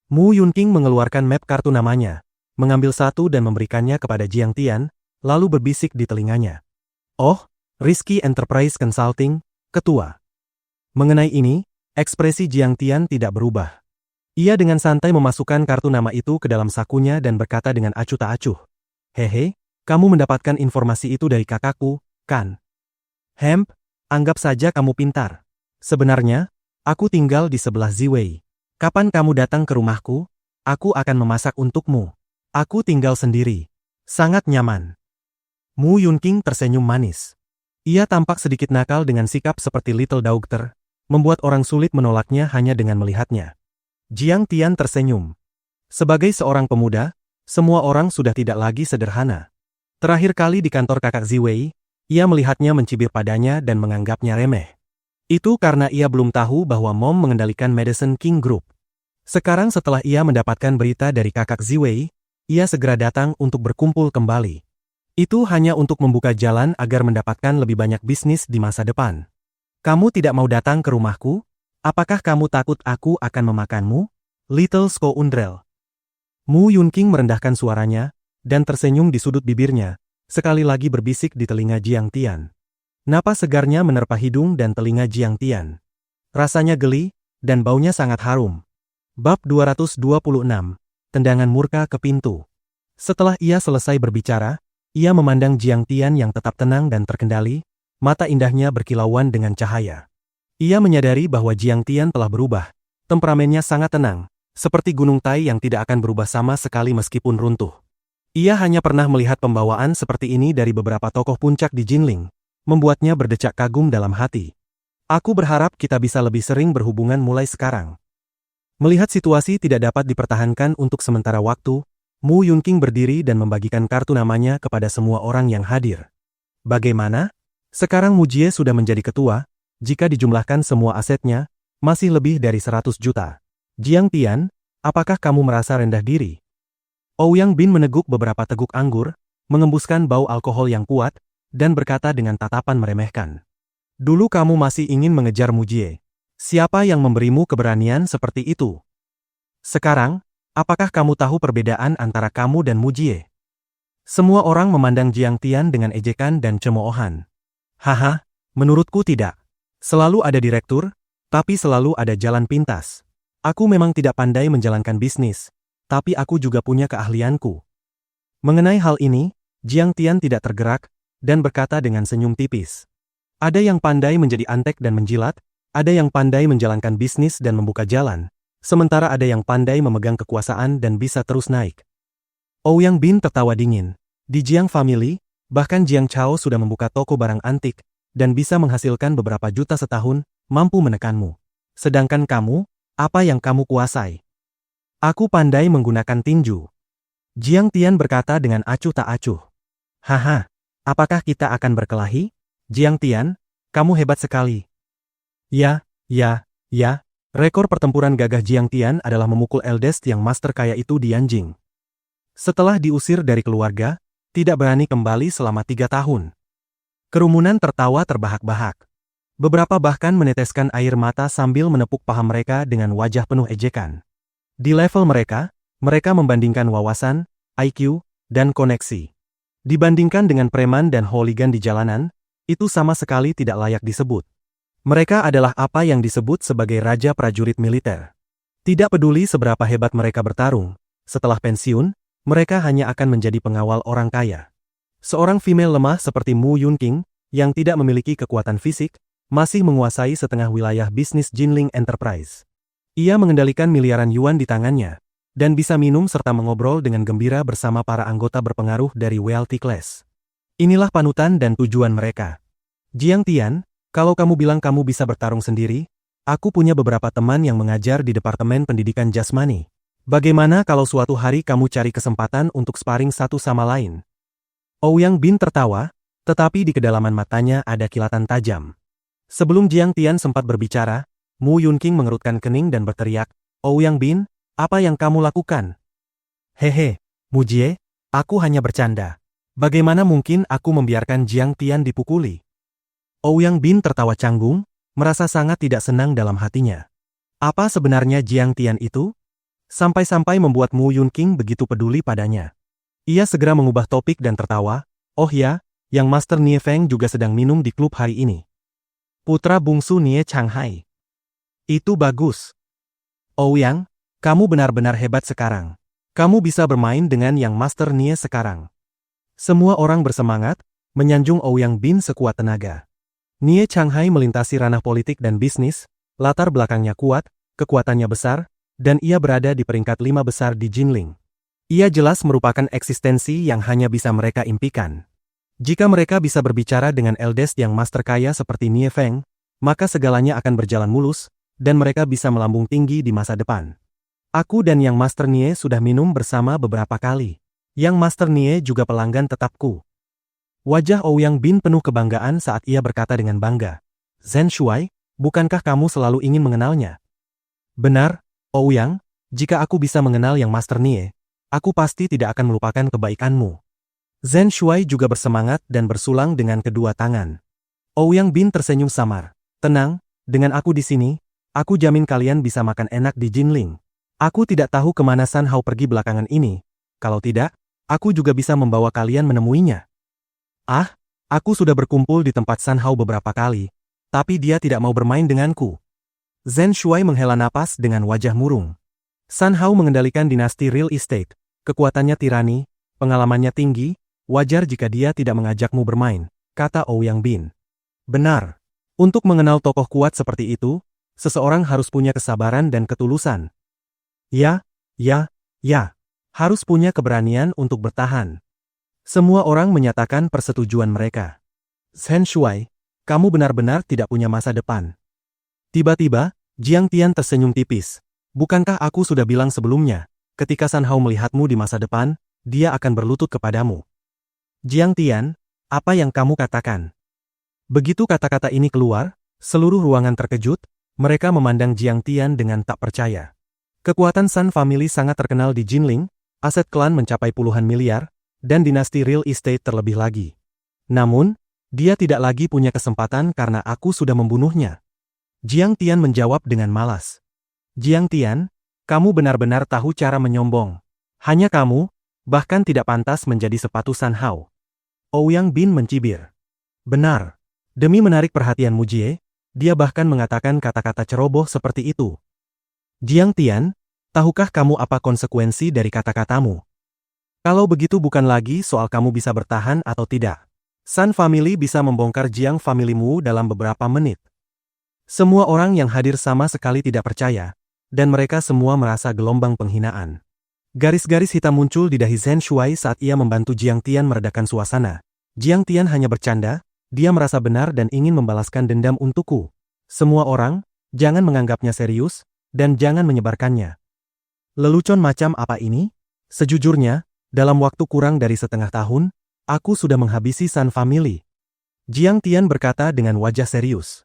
Mu Yunqing mengeluarkan map kartu namanya, mengambil satu dan memberikannya kepada Jiang Tian, lalu berbisik di telinganya. Oh, Rizky Enterprise Consulting, Ketua. Mengenai ini, ekspresi Jiang Tian tidak berubah. Ia dengan santai memasukkan kartu nama itu ke dalam sakunya dan berkata dengan acuh tak acuh. Hehe, kamu mendapatkan informasi itu dari kakakku, kan? Hemp, anggap saja kamu pintar. Sebenarnya, aku tinggal di sebelah Ziwei. Kapan kamu datang ke rumahku, aku akan memasak untukmu. Aku tinggal sendiri. Sangat nyaman. Mu Yunqing tersenyum manis. Ia tampak sedikit nakal dengan sikap seperti Little Doctor, membuat orang sulit menolaknya hanya dengan melihatnya. Jiang Tian tersenyum. Sebagai seorang pemuda, semua orang sudah tidak lagi sederhana. Terakhir kali di kantor kakak Ziwei, ia melihatnya mencibir padanya dan menganggapnya remeh. Itu karena ia belum tahu bahwa Mom mengendalikan Madison King Group. Sekarang setelah ia mendapatkan berita dari kakak Ziwei, ia segera datang untuk berkumpul kembali. Itu hanya untuk membuka jalan agar mendapatkan lebih banyak bisnis di masa depan. Kamu tidak mau datang ke rumahku? Apakah kamu takut aku akan memakanmu? Little Scoundrel. Mu Yunqing merendahkan suaranya, dan tersenyum di sudut bibirnya, sekali lagi berbisik di telinga Jiang Tian. Napas segarnya menerpa hidung dan telinga Jiang Tian. Rasanya geli, dan baunya sangat harum. Bab 226, Tendangan Murka ke Pintu. Setelah ia selesai berbicara, ia memandang Jiang Tian yang tetap tenang dan terkendali, mata indahnya berkilauan dengan cahaya. Ia menyadari bahwa Jiang Tian telah berubah, temperamennya sangat tenang, seperti gunung Tai yang tidak akan berubah sama sekali meskipun runtuh. Ia hanya pernah melihat pembawaan seperti ini dari beberapa tokoh puncak di Jinling, membuatnya berdecak kagum dalam hati. Aku berharap kita bisa lebih sering berhubungan mulai sekarang. Melihat situasi tidak dapat dipertahankan untuk sementara waktu, Mu Yunqing berdiri dan membagikan kartu namanya kepada semua orang yang hadir. Bagaimana? Sekarang Mu Jie sudah menjadi ketua, jika dijumlahkan semua asetnya, masih lebih dari 100 juta. Jiang Tian, apakah kamu merasa rendah diri? Ouyang Bin meneguk beberapa teguk anggur, mengembuskan bau alkohol yang kuat, dan berkata dengan tatapan meremehkan. Dulu kamu masih ingin mengejar Mu Jie. Siapa yang memberimu keberanian seperti itu? Sekarang, apakah kamu tahu perbedaan antara kamu dan Mu Jie? Semua orang memandang Jiang Tian dengan ejekan dan cemoohan. Haha, menurutku tidak. Selalu ada direktur, tapi selalu ada jalan pintas. Aku memang tidak pandai menjalankan bisnis, tapi aku juga punya keahlianku. Mengenai hal ini, Jiang Tian tidak tergerak, dan berkata dengan senyum tipis. Ada yang pandai menjadi antek dan menjilat, ada yang pandai menjalankan bisnis dan membuka jalan, sementara ada yang pandai memegang kekuasaan dan bisa terus naik. Ouyang Bin tertawa dingin. Di Jiang Family, bahkan Jiang Chao sudah membuka toko barang antik, dan bisa menghasilkan beberapa juta setahun, mampu menekanmu. Sedangkan kamu, apa yang kamu kuasai? Aku pandai menggunakan tinju. Jiang Tian berkata dengan acuh tak acuh. Haha, apakah kita akan berkelahi? Jiang Tian, kamu hebat sekali. Ya, rekor pertempuran gagah Jiang Tian adalah memukul eldest yang master kaya itu di Yanjing. Setelah diusir dari keluarga, tidak berani kembali selama 3 tahun. Kerumunan tertawa terbahak-bahak. Beberapa bahkan meneteskan air mata sambil menepuk paha mereka dengan wajah penuh ejekan. Di level mereka membandingkan wawasan, IQ, dan koneksi. Dibandingkan dengan preman dan hooligan di jalanan, itu sama sekali tidak layak disebut. Mereka adalah apa yang disebut sebagai raja prajurit militer. Tidak peduli seberapa hebat mereka bertarung, setelah pensiun, mereka hanya akan menjadi pengawal orang kaya. Seorang female lemah seperti Mu Yunqing, yang tidak memiliki kekuatan fisik, masih menguasai setengah wilayah bisnis Jinling Enterprise. Ia mengendalikan miliaran yuan di tangannya, dan bisa minum serta mengobrol dengan gembira bersama para anggota berpengaruh dari wealthy class. Inilah panutan dan tujuan mereka. Jiang Tian, kalau kamu bilang kamu bisa bertarung sendiri, aku punya beberapa teman yang mengajar di Departemen Pendidikan Jasmani. Bagaimana kalau suatu hari kamu cari kesempatan untuk sparring satu sama lain? Ouyang Bin tertawa, tetapi di kedalaman matanya ada kilatan tajam. Sebelum Jiang Tian sempat berbicara, Mu Yunqing mengerutkan kening dan berteriak, Ouyang Bin, apa yang kamu lakukan? Hehe, Mu Jie, aku hanya bercanda. Bagaimana mungkin aku membiarkan Jiang Tian dipukuli? Ouyang Bin tertawa canggung, merasa sangat tidak senang dalam hatinya. Apa sebenarnya Jiang Tian itu? Sampai-sampai membuat Mu Yunqing begitu peduli padanya. Ia segera mengubah topik dan tertawa, oh ya, yang Master Nie Feng juga sedang minum di klub hari ini. Putra bungsu Nie Changhai. Itu bagus. Ouyang, kamu benar-benar hebat sekarang. Kamu bisa bermain dengan yang Master Nie sekarang. Semua orang bersemangat, menyanjung Ouyang Bin sekuat tenaga. Nie Changhai melintasi ranah politik dan bisnis, latar belakangnya kuat, kekuatannya besar, dan ia berada di peringkat 5 besar di Jinling. Ia jelas merupakan eksistensi yang hanya bisa mereka impikan. Jika mereka bisa berbicara dengan eldest yang master kaya seperti Nie Feng, maka segalanya akan berjalan mulus, dan mereka bisa melambung tinggi di masa depan. Aku dan Yang Master Nie sudah minum bersama beberapa kali. Yang Master Nie juga pelanggan tetapku. Wajah Ouyang Bin penuh kebanggaan saat ia berkata dengan bangga. Zhen Shuai, bukankah kamu selalu ingin mengenalnya? Benar, Ouyang, jika aku bisa mengenal Yang Master Nie, aku pasti tidak akan melupakan kebaikanmu. Zhen Shuai juga bersemangat dan bersulang dengan kedua tangan. Ouyang Bin tersenyum samar. Tenang, dengan aku di sini, aku jamin kalian bisa makan enak di Jinling. Aku tidak tahu kemana San Hao pergi belakangan ini. Kalau tidak, aku juga bisa membawa kalian menemuinya. Ah, aku sudah berkumpul di tempat San Hao beberapa kali, tapi dia tidak mau bermain denganku. Zhen Shuai menghela napas dengan wajah murung. San Hao mengendalikan dinasti real estate, kekuatannya tirani, pengalamannya tinggi, wajar jika dia tidak mengajakmu bermain, kata Ouyang Bin. Benar. Untuk mengenal tokoh kuat seperti itu, seseorang harus punya kesabaran dan ketulusan. Ya, harus punya keberanian untuk bertahan. Semua orang menyatakan persetujuan mereka. Zhen Shuai, kamu benar-benar tidak punya masa depan. Tiba-tiba, Jiang Tian tersenyum tipis. Bukankah aku sudah bilang sebelumnya, ketika San Hao melihatmu di masa depan, dia akan berlutut kepadamu. Jiang Tian, apa yang kamu katakan? Begitu kata-kata ini keluar, seluruh ruangan terkejut, mereka memandang Jiang Tian dengan tak percaya. Kekuatan San Family sangat terkenal di Jinling, aset klan mencapai puluhan miliar, dan dinasti real estate terlebih lagi. Namun, dia tidak lagi punya kesempatan karena aku sudah membunuhnya. Jiang Tian menjawab dengan malas. Jiang Tian, kamu benar-benar tahu cara menyombong. Hanya kamu, bahkan tidak pantas menjadi sepatu San Hao. Ouyang Bin mencibir. Benar. Demi menarik perhatian Mu Jie, dia bahkan mengatakan kata-kata ceroboh seperti itu. Jiang Tian, tahukah kamu apa konsekuensi dari kata-katamu? Kalau begitu bukan lagi soal kamu bisa bertahan atau tidak. San Family bisa membongkar Jiang Family-mu dalam beberapa menit. Semua orang yang hadir sama sekali tidak percaya, dan mereka semua merasa gelombang penghinaan. Garis-garis hitam muncul di dahi Zhen Shuai saat ia membantu Jiang Tian meredakan suasana. Jiang Tian hanya bercanda, dia merasa benar dan ingin membalaskan dendam untukku. Semua orang, jangan menganggapnya serius, dan jangan menyebarkannya. Lelucon macam apa ini? Sejujurnya, dalam waktu kurang dari setengah tahun, aku sudah menghabisi San Family. Jiang Tian berkata dengan wajah serius.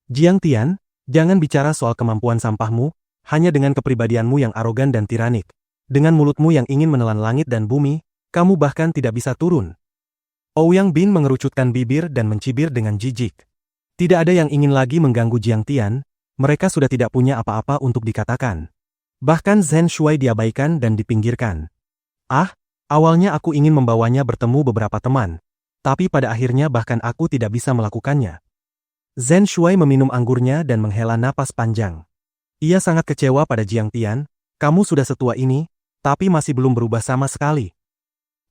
Jiang Tian, jangan bicara soal kemampuan sampahmu, hanya dengan kepribadianmu yang arogan dan tiranik. Dengan mulutmu yang ingin menelan langit dan bumi, kamu bahkan tidak bisa turun. Ouyang Bin mengerucutkan bibir dan mencibir dengan jijik. Tidak ada yang ingin lagi mengganggu Jiang Tian, mereka sudah tidak punya apa-apa untuk dikatakan. Bahkan Zhen Shuai diabaikan dan dipinggirkan. Ah, awalnya aku ingin membawanya bertemu beberapa teman, tapi pada akhirnya bahkan aku tidak bisa melakukannya. Zhen Shuai meminum anggurnya dan menghela napas panjang. Ia sangat kecewa pada Jiang Tian, kamu sudah setua ini, tapi masih belum berubah sama sekali.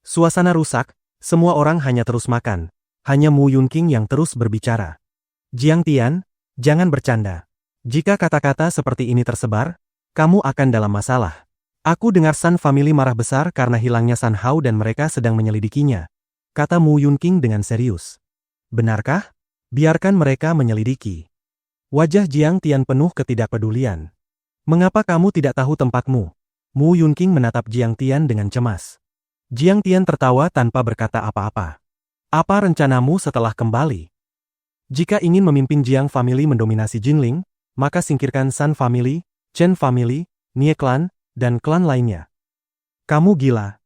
Suasana rusak, semua orang hanya terus makan, hanya Mu Yunqing yang terus berbicara. Jiang Tian, jangan bercanda. Jika kata-kata seperti ini tersebar, kamu akan dalam masalah. Aku dengar San Family marah besar karena hilangnya San Hao dan mereka sedang menyelidikinya, kata Mu Yunqing dengan serius. Benarkah? Biarkan mereka menyelidiki. Wajah Jiang Tian penuh ketidakpedulian. Mengapa kamu tidak tahu tempatmu? Mu Yunqing menatap Jiang Tian dengan cemas. Jiang Tian tertawa tanpa berkata apa-apa. Apa rencanamu setelah kembali? Jika ingin memimpin Jiang Family mendominasi Jinling, maka singkirkan San Family, Chen Family, Nie Clan, dan klan lainnya. Kamu gila.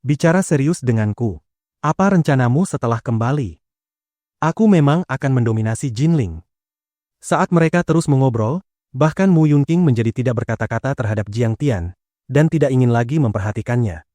Bicara serius denganku. Apa rencanamu setelah kembali? Aku memang akan mendominasi Jinling. Saat mereka terus mengobrol, bahkan Mu Yunqing menjadi tidak berkata-kata terhadap Jiang Tian, dan tidak ingin lagi memperhatikannya.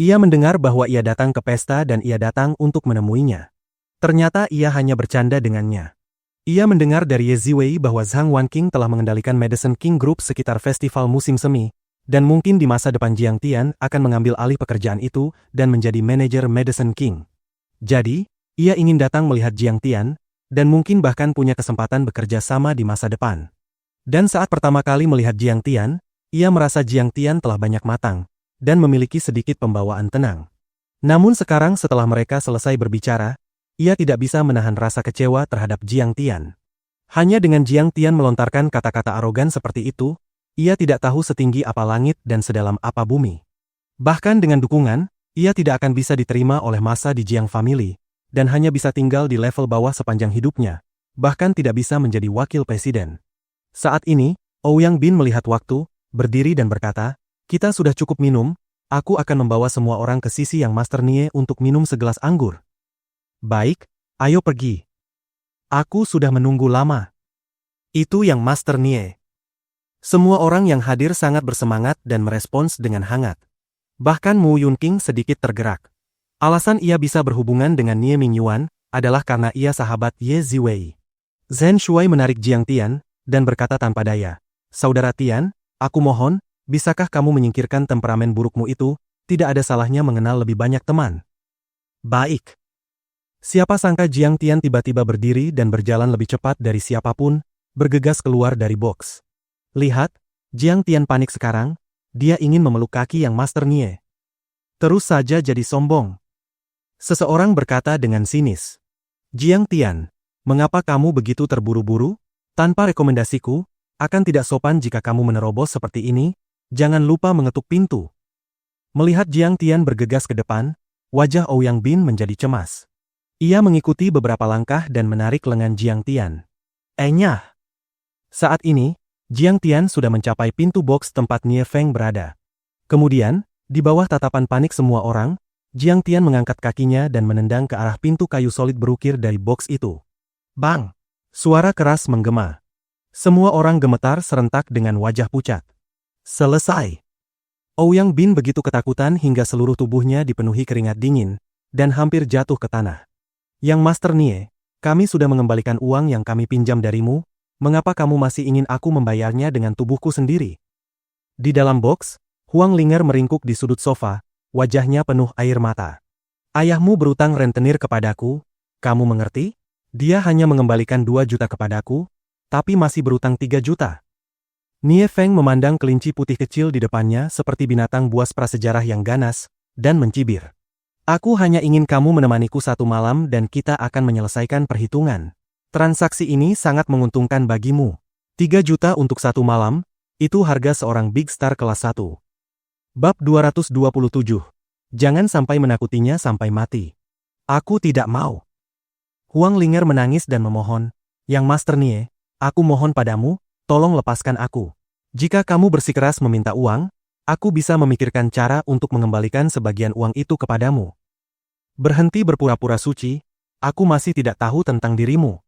Ia mendengar bahwa ia datang ke pesta dan ia datang untuk menemuinya. Ternyata ia hanya bercanda dengannya. Ia mendengar dari Ye Ziwei bahwa Zhang Wanqing telah mengendalikan Medicine King Group sekitar festival musim semi, dan mungkin di masa depan Jiang Tian akan mengambil alih pekerjaan itu dan menjadi manajer Medicine King. Jadi, ia ingin datang melihat Jiang Tian, dan mungkin bahkan punya kesempatan bekerja sama di masa depan. Dan saat pertama kali melihat Jiang Tian, ia merasa Jiang Tian telah banyak matang, dan memiliki sedikit pembawaan tenang. Namun sekarang setelah mereka selesai berbicara, ia tidak bisa menahan rasa kecewa terhadap Jiang Tian. Hanya dengan Jiang Tian melontarkan kata-kata arogan seperti itu, ia tidak tahu setinggi apa langit dan sedalam apa bumi. Bahkan dengan dukungan, ia tidak akan bisa diterima oleh massa di Jiang Family, dan hanya bisa tinggal di level bawah sepanjang hidupnya, bahkan tidak bisa menjadi wakil presiden. Saat ini, Ouyang Bin melihat waktu, berdiri dan berkata, kita sudah cukup minum, aku akan membawa semua orang ke sisi yang Master Nie untuk minum segelas anggur. Baik, ayo pergi. Aku sudah menunggu lama. Itu yang Master Nie. Semua orang yang hadir sangat bersemangat dan merespons dengan hangat. Bahkan Mu Yunqing sedikit tergerak. Alasan ia bisa berhubungan dengan Nie Mingyuan adalah karena ia sahabat Ye Ziwei. Zhen Shuai menarik Jiang Tian dan berkata tanpa daya, Saudara Tian, aku mohon, bisakah kamu menyingkirkan temperamen burukmu itu? Tidak ada salahnya mengenal lebih banyak teman. Baik. Siapa sangka Jiang Tian tiba-tiba berdiri dan berjalan lebih cepat dari siapapun, bergegas keluar dari box. Lihat, Jiang Tian panik sekarang, dia ingin memeluk kaki yang Master Nie. Terus saja jadi sombong. Seseorang berkata dengan sinis. Jiang Tian, mengapa kamu begitu terburu-buru? Tanpa rekomendasiku, akan tidak sopan jika kamu menerobos seperti ini, jangan lupa mengetuk pintu. Melihat Jiang Tian bergegas ke depan, wajah Ouyang Bin menjadi cemas. Ia mengikuti beberapa langkah dan menarik lengan Jiang Tian. Enyah! Saat ini, Jiang Tian sudah mencapai pintu box tempat Nie Feng berada. Kemudian, di bawah tatapan panik semua orang, Jiang Tian mengangkat kakinya dan menendang ke arah pintu kayu solid berukir dari box itu. Bang! Suara keras menggema. Semua orang gemetar serentak dengan wajah pucat. Selesai. Ouyang Bin begitu ketakutan hingga seluruh tubuhnya dipenuhi keringat dingin, dan hampir jatuh ke tanah. Yang Master Nie, kami sudah mengembalikan uang yang kami pinjam darimu, mengapa kamu masih ingin aku membayarnya dengan tubuhku sendiri? Di dalam box, Huang Linger meringkuk di sudut sofa, wajahnya penuh air mata. Ayahmu berutang rentenir kepadaku, kamu mengerti? Dia hanya mengembalikan 2 juta kepadaku, tapi masih berutang 3 juta. Nie Feng memandang kelinci putih kecil di depannya seperti binatang buas prasejarah yang ganas, dan mencibir. Aku hanya ingin kamu menemaniku 1 malam dan kita akan menyelesaikan perhitungan. Transaksi ini sangat menguntungkan bagimu. 3 juta untuk 1 malam, itu harga seorang big star kelas 1. Bab 227. Jangan sampai menakutinya sampai mati. Aku tidak mau. Huang Linger menangis dan memohon, Yang Master Nie, aku mohon padamu, tolong lepaskan aku. Jika kamu bersikeras meminta uang, aku bisa memikirkan cara untuk mengembalikan sebagian uang itu kepadamu. Berhenti berpura-pura suci, aku masih tidak tahu tentang dirimu.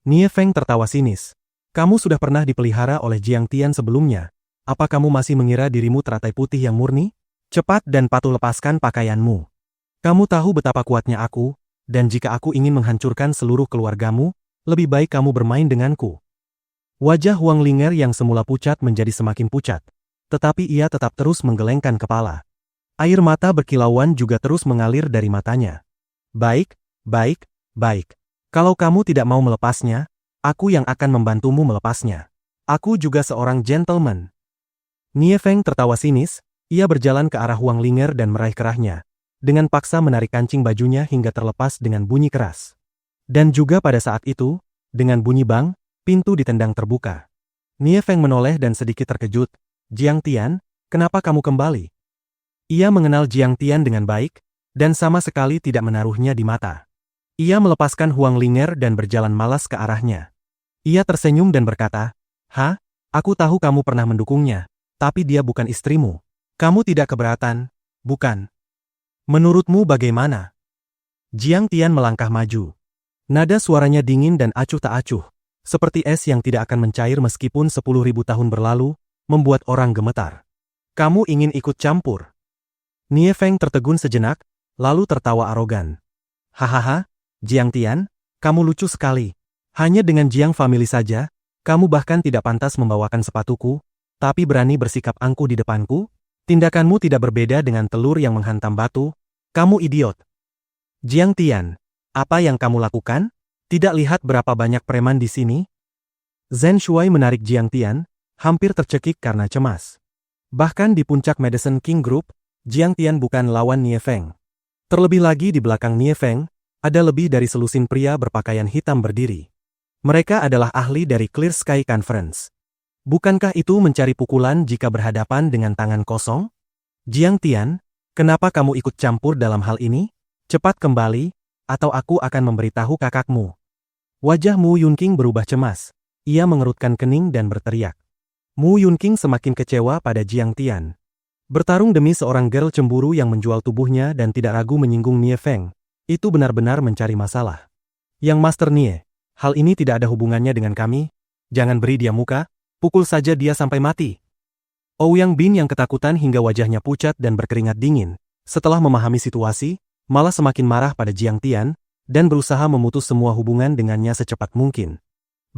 Nie Feng tertawa sinis. Kamu sudah pernah dipelihara oleh Jiang Tian sebelumnya. Apa kamu masih mengira dirimu teratai putih yang murni? Cepat dan patuh lepaskan pakaianmu. Kamu tahu betapa kuatnya aku, dan jika aku ingin menghancurkan seluruh keluargamu, lebih baik kamu bermain denganku. Wajah Huang Linger yang semula pucat menjadi semakin pucat, tetapi ia tetap terus menggelengkan kepala. Air mata berkilauan juga terus mengalir dari matanya. Baik, baik, baik. Kalau kamu tidak mau melepasnya, aku yang akan membantumu melepasnya. Aku juga seorang gentleman. Nie Feng tertawa sinis, ia berjalan ke arah Huang Linger dan meraih kerahnya, dengan paksa menarik kancing bajunya hingga terlepas dengan bunyi keras. Dan juga pada saat itu, dengan bunyi bang, pintu ditendang terbuka. Nie Feng menoleh dan sedikit terkejut. Jiang Tian, kenapa kamu kembali? Ia mengenal Jiang Tian dengan baik, dan sama sekali tidak menaruhnya di mata. Ia melepaskan Huang Linger dan berjalan malas ke arahnya. Ia tersenyum dan berkata, "Hah? Aku tahu kamu pernah mendukungnya, tapi dia bukan istrimu. Kamu tidak keberatan, bukan? Menurutmu bagaimana?" Jiang Tian melangkah maju. Nada suaranya dingin dan acuh tak acuh, seperti es yang tidak akan mencair meskipun 10.000 tahun berlalu, membuat orang gemetar. "Kamu ingin ikut campur?" Nie Feng tertegun sejenak, lalu tertawa arogan. "Hahaha, Jiang Tian, kamu lucu sekali. Hanya dengan Jiang Family saja, kamu bahkan tidak pantas membawakan sepatuku, tapi berani bersikap angkuh di depanku? Tindakanmu tidak berbeda dengan telur yang menghantam batu. Kamu idiot." "Jiang Tian, apa yang kamu lakukan? Tidak lihat berapa banyak preman di sini?" Zhen Shuai menarik Jiang Tian, hampir tercekik karena cemas. Bahkan di puncak Madison King Group, Jiang Tian bukan lawan Nie Feng. Terlebih lagi di belakang Nie Feng, ada lebih dari selusin pria berpakaian hitam berdiri. Mereka adalah ahli dari Clear Sky Conference. Bukankah itu mencari pukulan jika berhadapan dengan tangan kosong? "Jiang Tian, kenapa kamu ikut campur dalam hal ini? Cepat kembali, atau aku akan memberitahu kakakmu." Wajah Mu Yunqing berubah cemas. Ia mengerutkan kening dan berteriak. Mu Yunqing semakin kecewa pada Jiang Tian. Bertarung demi seorang girl cemburu yang menjual tubuhnya dan tidak ragu menyinggung Nie Feng, itu benar-benar mencari masalah. "Yang Master Nie, hal ini tidak ada hubungannya dengan kami. Jangan beri dia muka, pukul saja dia sampai mati." Ouyang Bin yang ketakutan hingga wajahnya pucat dan berkeringat dingin, setelah memahami situasi, malah semakin marah pada Jiang Tian, dan berusaha memutus semua hubungan dengannya secepat mungkin.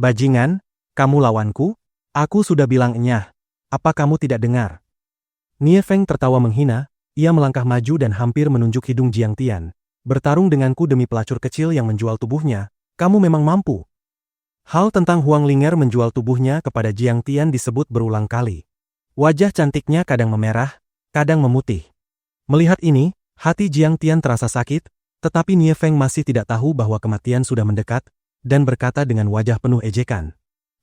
"Bajingan, kamu lawanku? Aku sudah bilang enyah. Apa kamu tidak dengar?" Nie Feng tertawa menghina, ia melangkah maju dan hampir menunjuk hidung Jiang Tian. "Bertarung denganku demi pelacur kecil yang menjual tubuhnya, kamu memang mampu." Hal tentang Huang Linger menjual tubuhnya kepada Jiang Tian disebut berulang kali. Wajah cantiknya kadang memerah, kadang memutih. Melihat ini, hati Jiang Tian terasa sakit, tetapi Nie Feng masih tidak tahu bahwa kematian sudah mendekat, dan berkata dengan wajah penuh ejekan.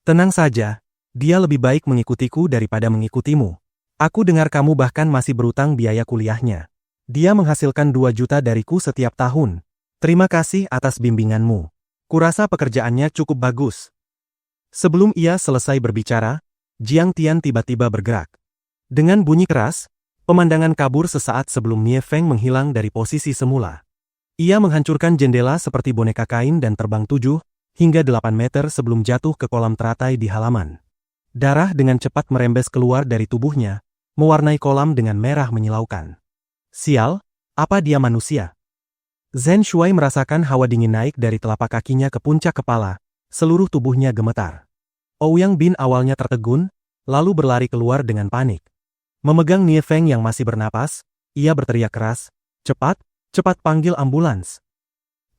"Tenang saja, dia lebih baik mengikutiku daripada mengikutimu. Aku dengar kamu bahkan masih berutang biaya kuliahnya. Dia menghasilkan 2 juta dariku setiap tahun. Terima kasih atas bimbinganmu. Kurasa pekerjaannya cukup bagus." Sebelum ia selesai berbicara, Jiang Tian tiba-tiba bergerak. Dengan bunyi keras, pemandangan kabur sesaat sebelum Nie Feng menghilang dari posisi semula. Ia menghancurkan jendela seperti boneka kain dan terbang 7 hingga 8 meter sebelum jatuh ke kolam teratai di halaman. Darah dengan cepat merembes keluar dari tubuhnya, mewarnai kolam dengan merah menyilaukan. "Sial, apa dia manusia?" Zhen Shuai merasakan hawa dingin naik dari telapak kakinya ke puncak kepala, seluruh tubuhnya gemetar. Ouyang Bin awalnya tertegun, lalu berlari keluar dengan panik. Memegang Nie Feng yang masih bernapas, ia berteriak keras, "Cepat, cepat panggil ambulans."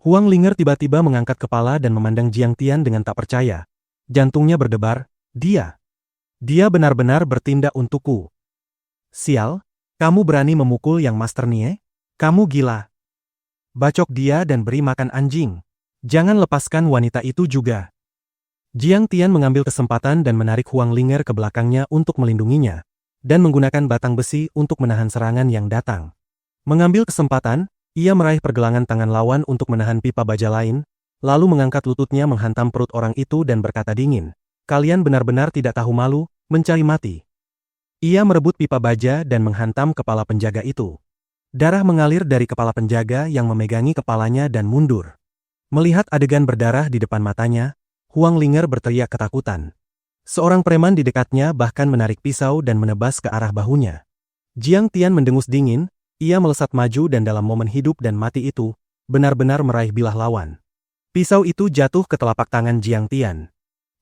Huang Linger tiba-tiba mengangkat kepala dan memandang Jiang Tian dengan tak percaya. Jantungnya berdebar, Dia benar-benar bertindak untukku." "Sial, kamu berani memukul yang Master Nie? Kamu gila. Bacok dia dan beri makan anjing. Jangan lepaskan wanita itu juga." Jiang Tian mengambil kesempatan dan menarik Huang Linger ke belakangnya untuk melindunginya, dan menggunakan batang besi untuk menahan serangan yang datang. Mengambil kesempatan, ia meraih pergelangan tangan lawan untuk menahan pipa baja lain, lalu mengangkat lututnya menghantam perut orang itu dan berkata dingin, "Kalian benar-benar tidak tahu malu, mencari mati." Ia merebut pipa baja dan menghantam kepala penjaga itu. Darah mengalir dari kepala penjaga yang memegangi kepalanya dan mundur. Melihat adegan berdarah di depan matanya, Huang Linger berteriak ketakutan. Seorang preman di dekatnya bahkan menarik pisau dan menebas ke arah bahunya. Jiang Tian mendengus dingin, ia melesat maju dan dalam momen hidup dan mati itu, benar-benar meraih bilah lawan. Pisau itu jatuh ke telapak tangan Jiang Tian.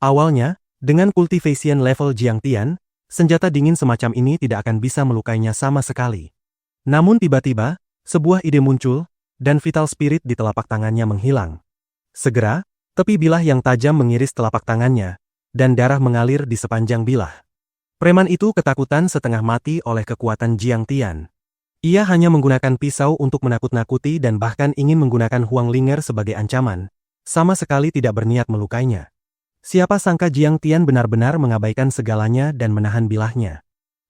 Awalnya, dengan cultivation level Jiang Tian, senjata dingin semacam ini tidak akan bisa melukainya sama sekali. Namun tiba-tiba, sebuah ide muncul, dan vital spirit di telapak tangannya menghilang. Segera, tepi bilah yang tajam mengiris telapak tangannya, dan darah mengalir di sepanjang bilah. Preman itu ketakutan setengah mati oleh kekuatan Jiang Tian. Ia hanya menggunakan pisau untuk menakut-nakuti dan bahkan ingin menggunakan Huang Linger sebagai ancaman, sama sekali tidak berniat melukainya. Siapa sangka Jiang Tian benar-benar mengabaikan segalanya dan menahan bilahnya.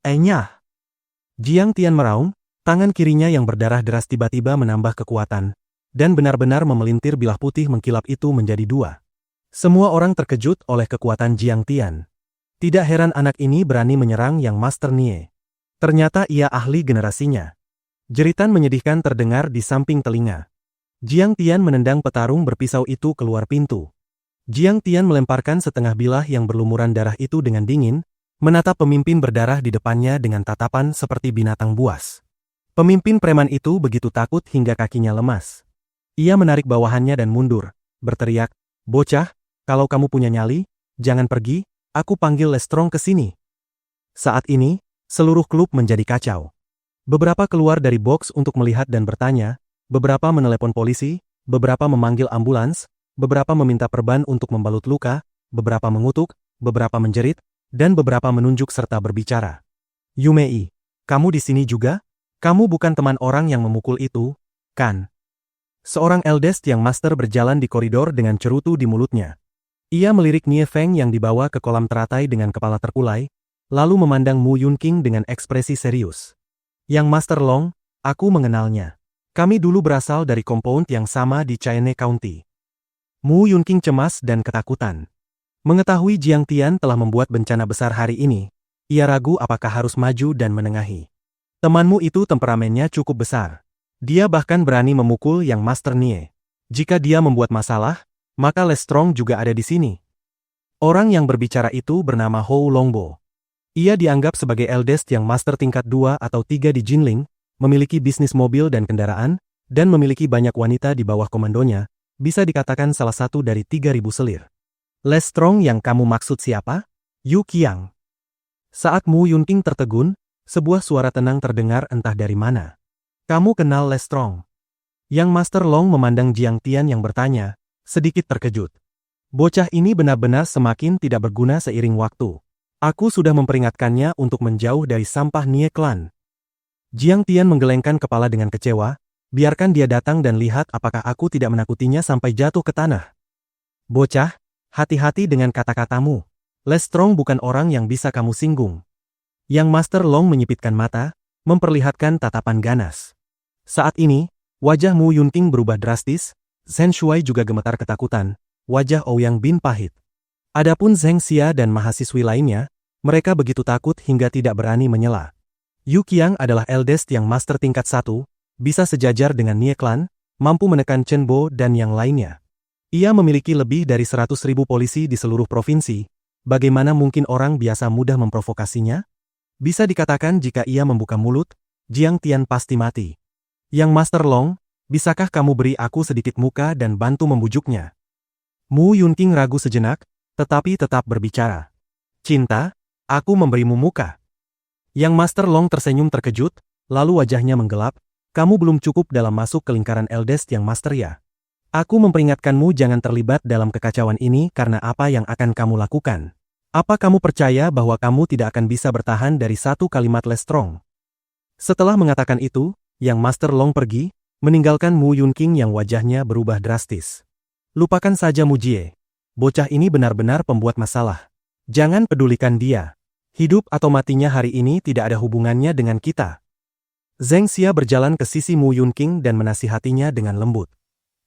Nyah! Jiang Tian meraung, tangan kirinya yang berdarah deras tiba-tiba menambah kekuatan, dan benar-benar memelintir bilah putih mengkilap itu menjadi dua. Semua orang terkejut oleh kekuatan Jiang Tian. Tidak heran anak ini berani menyerang Yang Master Nie. Ternyata ia ahli generasinya. Jeritan menyedihkan terdengar di samping telinga. Jiang Tian menendang petarung berpisau itu keluar pintu. Jiang Tian melemparkan setengah bilah yang berlumuran darah itu dengan dingin, menatap pemimpin berdarah di depannya dengan tatapan seperti binatang buas. Pemimpin preman itu begitu takut hingga kakinya lemas. Ia menarik bawahannya dan mundur, berteriak, "Bocah, kalau kamu punya nyali, jangan pergi, aku panggil Lestrong ke sini." Saat ini, seluruh klub menjadi kacau. Beberapa keluar dari box untuk melihat dan bertanya, beberapa menelepon polisi, beberapa memanggil ambulans, beberapa meminta perban untuk membalut luka, beberapa mengutuk, beberapa menjerit, dan beberapa menunjuk serta berbicara. "Yumei, kamu di sini juga? Kamu bukan teman orang yang memukul itu, kan?" Seorang eldest yang master berjalan di koridor dengan cerutu di mulutnya. Ia melirik Nie Feng yang dibawa ke kolam teratai dengan kepala terkulai, lalu memandang Mu Yunqing dengan ekspresi serius. "Yang Master Long, aku mengenalnya. Kami dulu berasal dari compound yang sama di Cheyenne County." Mu Yunqing cemas dan ketakutan. Mengetahui Jiang Tian telah membuat bencana besar hari ini, ia ragu apakah harus maju dan menengahi. Temanmu itu temperamennya cukup besar. Dia bahkan berani memukul Yang Master Nie. Jika dia membuat masalah, maka Lestrong juga ada di sini. Orang yang berbicara itu bernama Hou Longbo. Ia dianggap sebagai eldest yang master tingkat 2 atau 3 di Jinling, memiliki bisnis mobil dan kendaraan, dan memiliki banyak wanita di bawah komandonya, bisa dikatakan salah satu dari 3.000 selir. "Lestrong yang kamu maksud siapa?" "Yu Qiang." Saat Mu Yunqing tertegun, sebuah suara tenang terdengar entah dari mana. "Kamu kenal Lestrong?" Yang Master Long memandang Jiang Tian yang bertanya, sedikit terkejut. Bocah ini benar-benar semakin tidak berguna seiring waktu. Aku sudah memperingatkannya untuk menjauh dari sampah Nie Clan. Jiang Tian menggelengkan kepala dengan kecewa, biarkan dia datang dan lihat apakah aku tidak menakutinya sampai jatuh ke tanah. "Bocah, hati-hati dengan kata-katamu. Lestrong bukan orang yang bisa kamu singgung." Yang Master Long menyipitkan mata, memperlihatkan tatapan ganas. Saat ini, wajah Mu Yunqing berubah drastis, Zhen Shuai juga gemetar ketakutan, wajah Ouyang Bin pahit. Adapun Zheng Xia dan mahasiswi lainnya, mereka begitu takut hingga tidak berani menyela. Yu Qiang adalah eldest yang master tingkat 1, bisa sejajar dengan Nie Clan, mampu menekan Chen Bo dan yang lainnya. Ia memiliki lebih dari 100.000 polisi di seluruh provinsi, bagaimana mungkin orang biasa mudah memprovokasinya? Bisa dikatakan jika ia membuka mulut, Jiang Tian pasti mati. Yang Master Long, bisakah kamu beri aku sedikit muka dan bantu membujuknya? Mu Yunqing ragu sejenak, tetapi tetap berbicara. "Cinta, aku memberimu muka." Yang Master Long tersenyum terkejut, lalu wajahnya menggelap. "Kamu belum cukup dalam masuk ke lingkaran eldest yang master ya? Aku memperingatkanmu jangan terlibat dalam kekacauan ini karena apa yang akan kamu lakukan. Apa kamu percaya bahwa kamu tidak akan bisa bertahan dari satu kalimat Lestrong?" Setelah mengatakan itu, Yang Master Long pergi, meninggalkan Mu Yunqing yang wajahnya berubah drastis. "Lupakan saja Mu Jie. Bocah ini benar-benar pembuat masalah. Jangan pedulikan dia. Hidup atau matinya hari ini tidak ada hubungannya dengan kita." Zheng Xia berjalan ke sisi Mu Yunqing dan menasihatinya dengan lembut.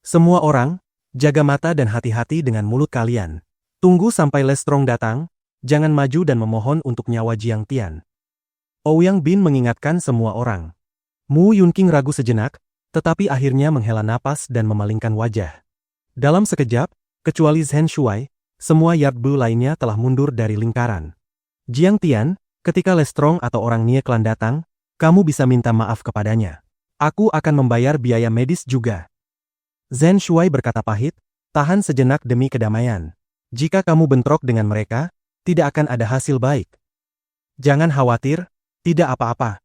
"Semua orang, jaga mata dan hati-hati dengan mulut kalian. Tunggu sampai Lestrong datang, jangan maju dan memohon untuk nyawa Jiang Tian." Ouyang Bin mengingatkan semua orang. Mu Yunqing ragu sejenak, tetapi akhirnya menghela napas dan memalingkan wajah. Dalam sekejap, kecuali Zhen Shuai, semua Yard Blue lainnya telah mundur dari lingkaran. "Jiang Tian, ketika Lestrong atau orang Nie Clan datang, kamu bisa minta maaf kepadanya. Aku akan membayar biaya medis juga." Zhen Shuai berkata pahit, "Tahan sejenak demi kedamaian. Jika kamu bentrok dengan mereka, tidak akan ada hasil baik." "Jangan khawatir, tidak apa-apa."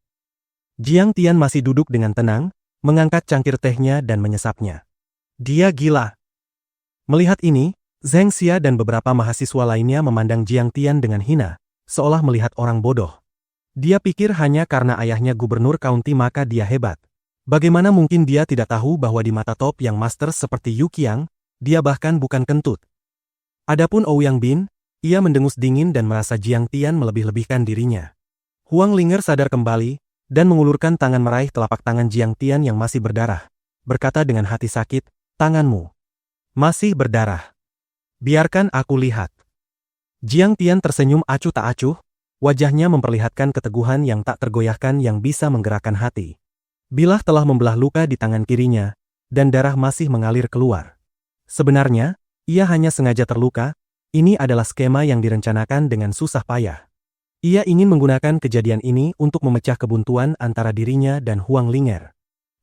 Jiang Tian masih duduk dengan tenang, mengangkat cangkir tehnya dan menyesapnya. "Dia gila." Melihat ini, Zheng Xia dan beberapa mahasiswa lainnya memandang Jiang Tian dengan hina, seolah melihat orang bodoh. Dia pikir hanya karena ayahnya gubernur county maka dia hebat. Bagaimana mungkin dia tidak tahu bahwa di mata top yang master seperti Yu Qiang, Dia bahkan bukan kentut. Adapun Ouyang Bin, ia mendengus dingin dan merasa Jiang Tian melebih-lebihkan dirinya. Huang Linger sadar kembali, dan mengulurkan tangan meraih telapak tangan Jiang Tian yang masih berdarah. Berkata dengan hati sakit, tanganmu masih berdarah. Biarkan aku lihat. Jiang Tian tersenyum acuh tak acuh, wajahnya memperlihatkan keteguhan yang tak tergoyahkan yang bisa menggerakkan hati. Bilah telah membelah luka di tangan kirinya, dan darah masih mengalir keluar. Sebenarnya, ia hanya sengaja terluka, ini adalah skema yang direncanakan dengan susah payah. Ia ingin menggunakan kejadian ini untuk memecah kebuntuan antara dirinya dan Huang Linger.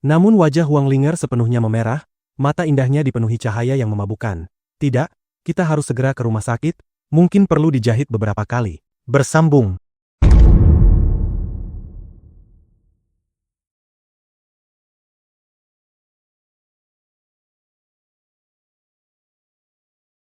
Namun wajah Huang Linger sepenuhnya memerah, mata indahnya dipenuhi cahaya yang memabukkan. Tidak, kita harus segera ke rumah sakit, mungkin perlu dijahit beberapa kali. Bersambung.